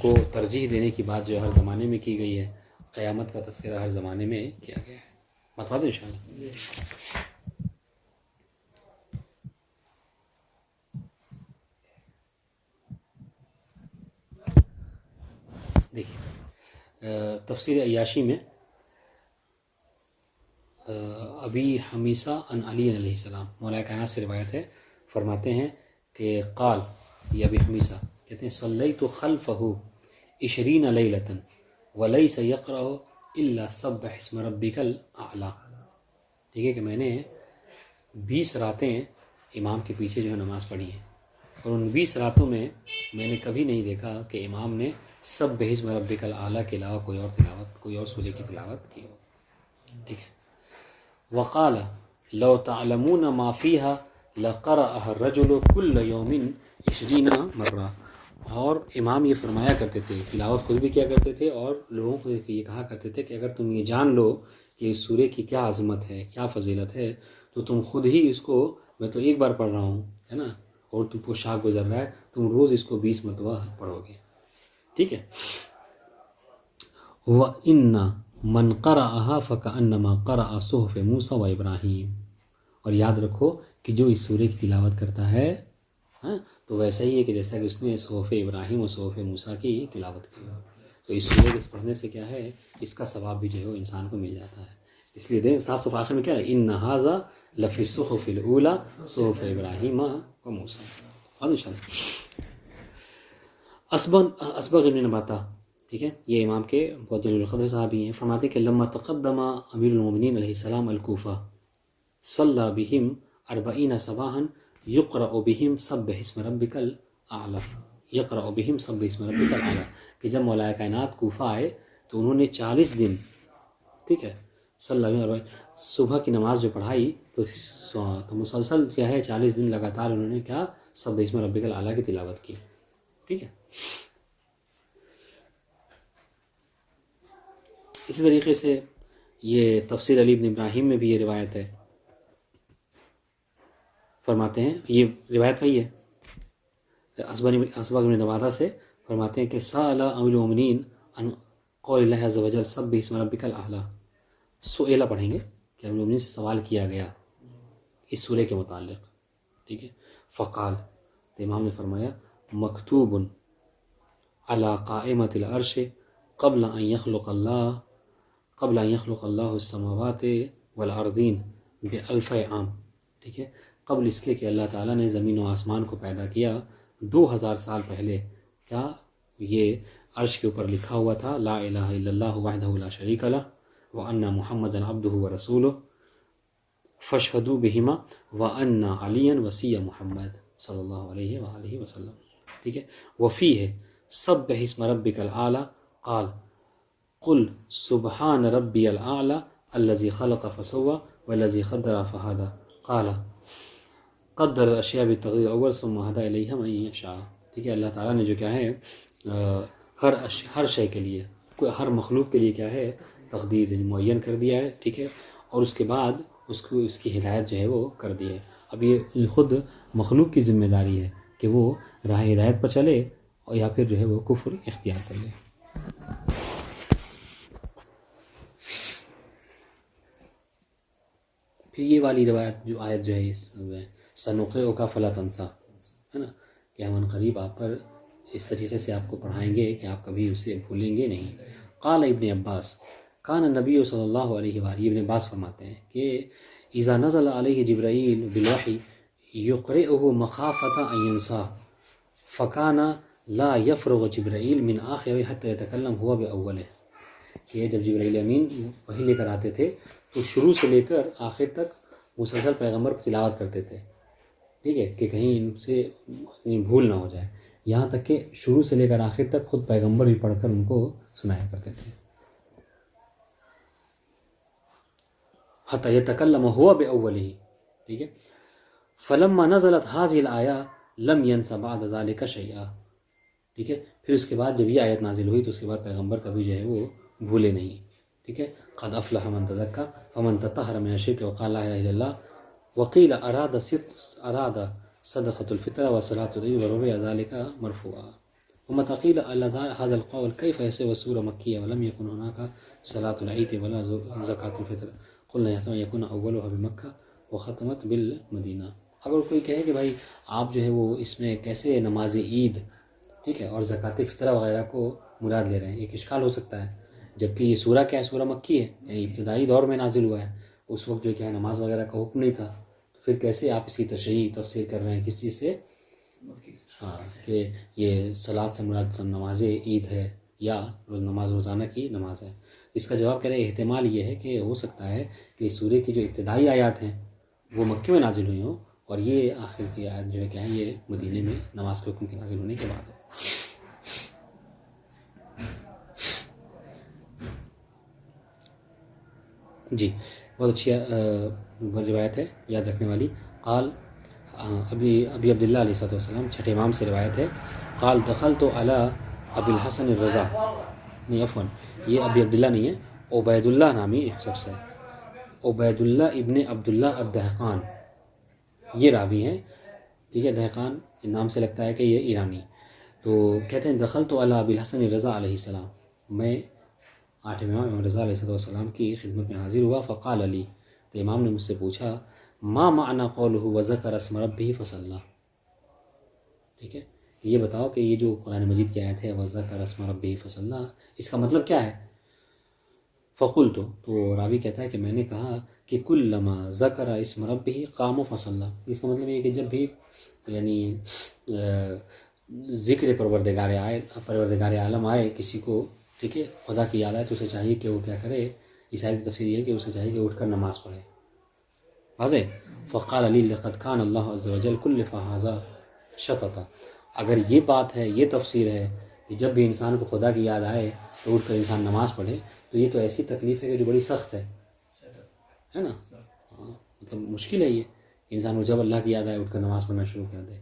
کو ترجیح دینے کی بات جو ہر زمانے میں کی گئی ہے، قیامت کا تذکرہ ہر زمانے میں کیا گیا ہے. بات واضح انشاءاللہ. دیکھیے تفسیر عیاشی میں ابی حمیصہ ان علی علیہ السلام، مولا کائنات سے روایت ہے، فرماتے ہیں کہ قال، یہ ابی حمیصہ کہتے ہیں صلیت خلفہ 20 لیلۃ ولیس یقرأ الا سبح اسم ربک الاعلی. ٹھیک ہے، کہ میں نے 20 راتیں امام کے پیچھے جو ہے نماز پڑھی ہیں، اور ان 20 راتوں میں میں نے کبھی نہیں دیکھا کہ امام نے سبح اسم ربک الاعلی کے علاوہ کوئی اور سورہ کی تلاوت کی ہو. ٹھیک ہے، وقال لو تعلمون ما فيها لقرأها الرجل كل يوم 20 مرہ. اور امام یہ فرمایا کرتے تھے، تلاوت خود بھی کیا کرتے تھے اور لوگوں کو یہ کہا کرتے تھے کہ اگر تم یہ جان لو کہ اس سورے کی کیا عظمت ہے، کیا فضیلت ہے، تو تم خود ہی اس کو، میں تو ایک بار پڑھ رہا ہوں ہے نا، اور تم کو شاہ گزر رہا ہے، تم روز اس کو 20 مرتبہ پڑھو گے. ٹھیک ہے. وَإِنَّ مَنْ قَرَأَهَا فَكَأَنَّمَا قَرَأَ صُحُفَ مُوسَىٰ وَإِبْرَاهِيمَ. اور یاد رکھو کہ جو اس سورے کی تلاوت کرتا ہے تو ویسا ہی ہے کہ جیسا کہ اس نے صحف ابراہیم اور صحف موسیٰ کی تلاوت کی. تو اس سورے کے پڑھنے سے کیا ہے، اس کا ثواب بھی جو ہے وہ انسان کو مل جاتا ہے. اس لیے دیں صاف صاف آخر میں کیا ہے، اِنَّ هَٰذَا لَفِي الصُّحُفِ الْأُولَىٰ صُحُفِ إِبْرَاهِيمَ وَمُوسَىٰ. اور انشاءاللہ اسبغ ابن نباتہ، ٹھیک ہے، یہ امام کے بہت جلیل القدر صحابی ہیں. فرماتے ہیں کہ لما تقدم امیر المومنین علیہ السلام الکوفہ صلی بہم 40 صباحا یقرأ بہم سبح اسم ربک الاعلی، یقرأ بہم سبح اسم ربک الاعلی، کہ جب مولا کائنات کوفہ آئے تو انہوں نے 40 دن، ٹھیک ہے، صبح کی نماز جو پڑھائی تو مسلسل کیا ہے 40 دن لگاتار انہوں نے کیا سبح اسم ربک الاعلی کی تلاوت کی. ٹھیک ہے. اسی طریقے سے یہ تفسیر علی بن ابراہیم میں بھی یہ روایت ہے. فرماتے ہیں یہ روایت وہی ہے اسبغ بن نباتہ سے، فرماتے ہیں کہ سأل امیر المومنین عن قول اللہ عز وجل سبح اسم ربک الاعلی. سئلہ پڑھیں گے کہ امیر المومنین سے سوال کیا گیا اس سورے کے متعلق. ٹھیک ہے. فقال، تو امام نے فرمایا مکتوب علی قائمۃ العرش قبل ان يخلق اللہ السماوات والارضین بألف عام. ٹھیک ہے. قبل اس کے کہ اللہ تعالیٰ نے زمین و آسمان کو پیدا کیا 2000 سال پہلے کیا یہ عرش کے اوپر لکھا ہوا تھا لا الہ الا اللہ وحدہ لا شریک لہ وان محمدا عبدہ ورسولہ فاشہدوا بہما وان علیا وصی محمد صلی اللہ علیہ وآلہ وسلم. ٹھیک ہے. وفیہ سبح اسم ربک الاعلی قال قل سبحان ربی الاعلی الذی خلق فسوى والذی قدر فہدى قال قدر الاشیاء بالتقدیر الاول ثم ہدی الیہا من یشاء. ٹھیک ہے. اللہ تعالیٰ نے جو کیا ہے ہر شے کے لیے، ہر مخلوق کے لیے کیا ہے تقدیر معین کر دیا ہے. ٹھیک ہے. اور اس کے بعد اس کی ہدایت جو ہے وہ کر دی ہے. اب یہ خود مخلوق کی ذمہ داری ہے کہ وہ راہ ہدایت پر چلے اور یا پھر جو ہے وہ کفر اختیار کر لے. پھر یہ والی روایت جو آیت جو ہے اس سنقرئک فلا تنسیٰ ہے نا، کہ ہم قریب آپ پر اس طریقے سے آپ کو پڑھائیں گے کہ آپ کبھی اسے بھولیں گے نہیں. قال ابن عباس کان نبی صلی اللہ علیہ وآلہ، ابن عباس فرماتے ہیں کہ اذا نزل علیہ جبرائیل بالوحی یقرئہ مخافۃ ان ینسیٰ فکان لا یفرغ جبرائیل من آخر حتی یتکلم ہوا بأولہ. کہ جب جبرائیل امین وحی لے کر آتے تھے تو شروع سے لے کر آخر تک مسلسل پیغمبر پر تلاوت کرتے تھے. ٹھیک ہے. کہ کہیں ان سے بھول نہ ہو جائے، یہاں تک کہ شروع سے لے کر آخر تک خود پیغمبر بھی پڑھ کر ان کو سنایا کرتے تھے. حتی یتکلم ہوا بأولہ. ٹھیک ہے. فلما نزلت هذه الآیہ لم ینس بعد ذلک شیئا. ٹھیک ہے. پھر اس کے بعد جب یہ آیت نازل ہوئی تو اس کے بعد پیغمبر کبھی جو ہے وہ بھولے نہیں. ٹھیک ہے. قد افلح من تزکا فمن تطہر من الشرک وقال لا الہ الا اللہ وقیل اراد صدقۃ الفطر وصلاۃ العید ورفع ذلك مرفوعا ومتى قيل هذا القول كيف يصير والسورة مكية ولم يكن هناك صلاة العيد ولا زكاة الفطر قلنا يحتمل يكون أولها بمكة وختمت بالمدینہ. اگر کوئی کہے کہ بھائی آپ جو ہے وہ اس میں کیسے نماز عید، ٹھیک ہے، اور زکوٰۃ فطرہ وغیرہ کو مراد لے رہے ہیں، ایک اشکال ہو سکتا ہے. جبکہ یہ سورہ کیا ہے، سورہ مکی ہے، یعنی ابتدائی دور میں نازل ہوا ہے. اس وقت جو کیا ہے نماز وغیرہ کا حکم نہیں تھا، تو پھر کیسے آپ اس کی تشریح تفسیر کر رہے ہیں کس چیز سے؟ ہاں، کہ یہ صلاۃ سے مراد نماز عید ہے یا نماز روزانہ کی نماز ہے. اس کا جواب کہہ رہے ہیں احتمال یہ ہے کہ ہو سکتا ہے کہ اس سورے کی جو ابتدائی آیات ہیں وہ مکے میں نازل ہوئی ہوں اور یہ آخر کی آیت جو ہے کیا ہے یہ مدینے میں نماز کے حکم کے نازل ہونے کے بعد ہے. جی بہت اچھی روایت ہے یاد رکھنے والی. قال ابی عبداللہ علیہ السلام چھٹے امام سے روایت ہے. قال دخلت علی ابی الحسن الرضا، نہیں عفواً یہ ابی عبداللہ نہیں ہے، عبید اللہ نامی ایک شخص ہے. عبید اللہ ابن عبداللہ الدہقان یہ راوی ہیں، ٹھیک ہے، دہقان نام سے لگتا ہے کہ یہ ایرانی. تو کہتے ہیں دخلت علی ابی الحسن رضا علیہ السلام، میں 8ویں امام رضا علیہ السلام کی خدمت میں حاضر ہوا. فقال علی، تو امام نے مجھ سے پوچھا ما معنی قولہ وذکر اسم ربہ فصلی، ٹھیک ہے، یہ بتاؤ کہ یہ جو قرآن مجید کی آیت ہے وذکر اسم ربہ فصلی، اس کا مطلب کیا ہے؟ فقلت، تو راوی کہتا ہے کہ میں نے کہا کہ کلما ذکر اسم ربہ قام فصلی، اس کا مطلب یہ ہے کہ جب بھی یعنی ذکر پروردگار عالم آئے کسی کو، ٹھیک ہے، خدا کی یاد آئے تو اسے چاہیے کہ وہ کیا کرے. اس آیت کی تفسیر یہ ہے کہ اسے چاہیے کہ اٹھ کر نماز پڑھے. واضح. فقال علی لقد کان اللہ عز وجل کلف ھذا شططا، اگر یہ بات ہے، یہ تفسیر ہے کہ جب بھی انسان کو خدا کی یاد آئے تو اٹھ کر انسان نماز پڑھے، تو یہ تو ایسی تکلیف ہے کہ جو بڑی سخت ہے نا. ہاں، مطلب مشکل ہے یہ، انسان کو جب اللہ کی یاد آئے اٹھ کر نماز پڑھنا شروع کر دے.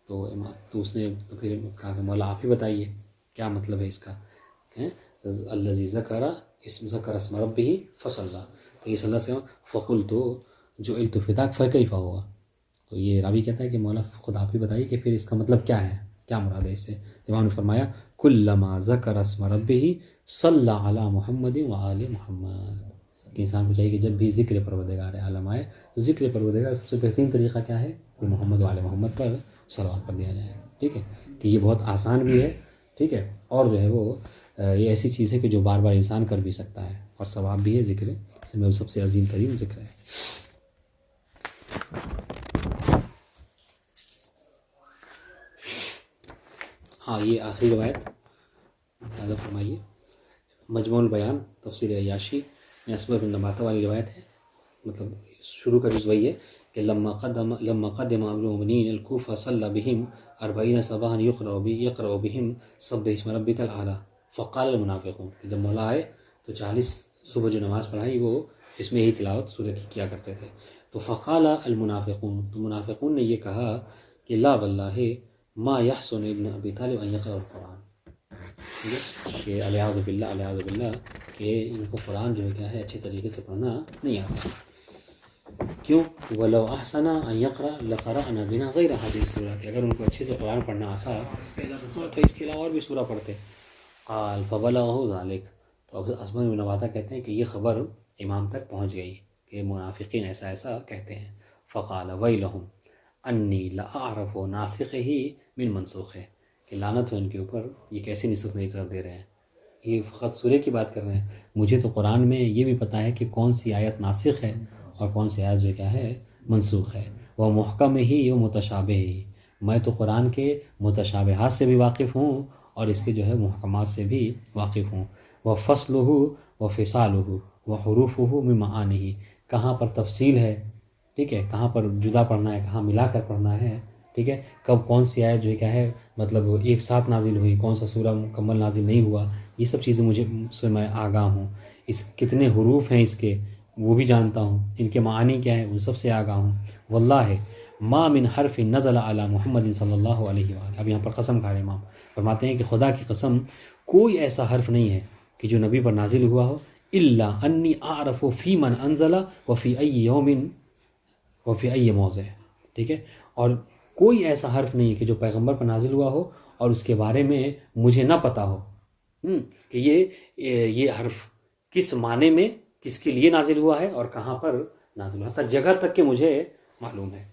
تو اس نے تو پھر کہا کہ مولا آپ ہی بتائیے کیا مطلب ہے اس کا. الذی ذکر اسم ربہ فصلی، تو یہ صلی اللہ سے فقلت جعلت فداک فکیف ہوگا. تو یہ راوی کہتا ہے کہ مولا خود آپ ہی بتائیے کہ پھر اس کا مطلب کیا ہے، کیا مراد ہے اس سے. امام نے فرمایا کلما ذکر اسم ربہ صلی علی محمد و آل محمد، کہ انسان کو چاہیے کہ جب بھی ذکر پروردگار عالم آئے تو ذکر پروردگار سب سے بہترین طریقہ کیا ہے کہ محمد و آل محمد پر صلوات پڑھ دیا جائے. ٹھیک ہے، کہ یہ بہت آسان بھی ہے، ٹھیک ہے، اور جو ہے وہ یہ ایسی چیز ہے کہ جو بار بار انسان کر بھی سکتا ہے اور ثواب بھی ہے. ذکر اس میں سب سے عظیم ترین ذکر ہے. ہاں، یہ آخری روایت اندازہ فرمائیے. مجموع البیان تفسیر عیاشی میں اسباب بن نباتہ والی روایت ہے. مطلب شروع کا جز وہی ہے کہ لما قدم المؤمنین الکوفہ صلی بہم 40 صباحا یقرأ بہم سبح اسم ربک الاعلی فقال المنافقون، کہ جب مولا آئے تو 40 صبح جو نماز پڑھائی وہ اس میں یہی تلاوت سورہ کی کیا کرتے تھے. تو فقال المنافقون، تو منافقون نے یہ کہا کہ لا واللہ ما یحسن ابن ابی طالب ان یقرأ القرآن، کہ الیاذ باللہ کہ ان کو قرآن جو ہے کیا ہے اچھے طریقے سے پڑھنا نہیں آتا. کیوں؟ وَلَوْ أَحْسَنَ أَنْ يَقْرَأَ لَقَرَأْنَا بِنَا غَيْرَ هَذِهِ السُّورَةِ، کہ اگر ان کو اچھے سے قرآن پڑھنا آتا تو اس کے علاوہ اور بھی سورہ پڑھتے. قال فبلغه ذلك، تو اب اسباب بن نباتہ کہتے ہیں کہ یہ خبر امام تک پہنچ گئی کہ منافقین ایسا ایسا کہتے ہیں. فقال ویلہم انی لأعرف ناسخہ من منسوخہ، کہ لعنت ہو ان کے اوپر، یہ کیسے نسخ نہیں طرف دے رہے ہیں. یہ فقط سورہ کی بات کر رہے ہیں، مجھے تو قرآن میں یہ بھی پتہ ہے کہ کون سی آیت ناسخ ہے اور کون سی آیت جو کیا ہے منسوخ ہے. وہ محکم ہی و متشابہ ہی، میں تو قرآن کے متشابہات سے بھی واقف ہوں اور اس کے جو ہے محکمات سے بھی واقف ہوں. وہ فصل ہو و فصال ہو و حروف ہو میں معانی، کہاں پر تفصیل ہے، ٹھیک ہے، کہاں پر جدا پڑھنا ہے، کہاں ملا کر پڑھنا ہے، ٹھیک ہے، کب کون سی آیت جو ہے کیا ہے مطلب ایک ساتھ نازل ہوئی، کون سا سورہ مکمل نازل نہیں ہوا، یہ سب چیزیں مجھے سے میں آگاہ ہوں. اس کتنے حروف ہیں اس کے وہ بھی جانتا ہوں، ان کے معانی کیا ہیں ان سب سے آگاہ ہوں. واللہ ما من حرف نزل علی محمد صلی اللہ علیہ وآلہ، اب یہاں پر قسم کھا رہے امام فرماتے ہیں کہ خدا کی قسم کوئی ایسا حرف نہیں ہے کہ جو نبی پر نازل ہوا ہو الا انی اعرف فی من انزل وفی ای یوم وفی ای موضع، ٹھیک ہے، اور کوئی ایسا حرف نہیں ہے کہ جو پیغمبر پر نازل ہوا ہو اور اس کے بارے میں مجھے نہ پتہ ہو کہ یہ حرف کس معنی میں کس کے لیے نازل ہوا ہے اور کہاں پر نازل ہوا تھا، جگہ تک کہ مجھے معلوم ہے.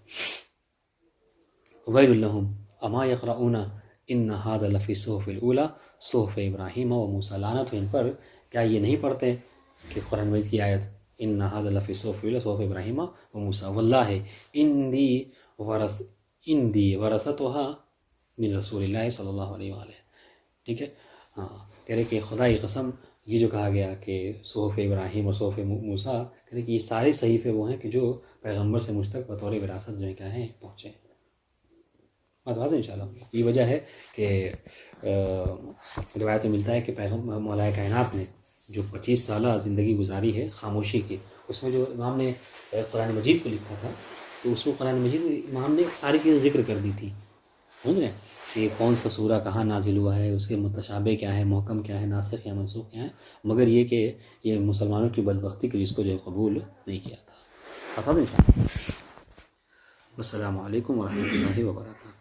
ویل لہم اما یقرؤون ان ھذا لفی الصحف الاولی صحف ابراہیم و موسیٰ، لعنت ہو ان پر، کیا یہ نہیں پڑھتے کہ قرآن مجید کی آیت ان ھذا لفی الصحف الاولی صحف ابراہیم و موسیٰ واللہ اندی ورثتھا من رسول اللہ صلی اللہ علیہ وآلہ، ٹھیک ہے. ہاں، کہہ رہے کہ خدا کی قسم یہ جو کہا گیا کہ صحف ابراہیم اور صحف موسیٰ، کہہ رہے کہ یہ سارے صحیفے وہ ہیں کہ جو پیغمبر سے مجھ تک بطور وراثت جو ہے کیا ہیں پہنچے. بات واضح انشاءاللہ. یہ وجہ ہے کہ روایت میں ملتا ہے کہ پیغمبر مولا کائنات نے جو 25 سالہ زندگی گزاری ہے خاموشی کی، اس میں جو امام نے قرآن مجید کو لکھا تھا تو اس میں قرآن مجید میں امام نے ساری چیزیں ذکر کر دی تھی، سمجھ رہے ہیں، کہ کون سا سورہ کہاں نازل ہوا ہے، اس کے متشابہ کیا ہے، محکم کیا ہے، ناسخ یا منسوخ کیا ہے، مگر یہ کہ یہ مسلمانوں کی بدبختی کہ جس کو جو ہے قبول نہیں کیا تھا. بتا دیں ان شاء اللہ. السلام علیکم ورحمۃ اللہ وبرکاتہ.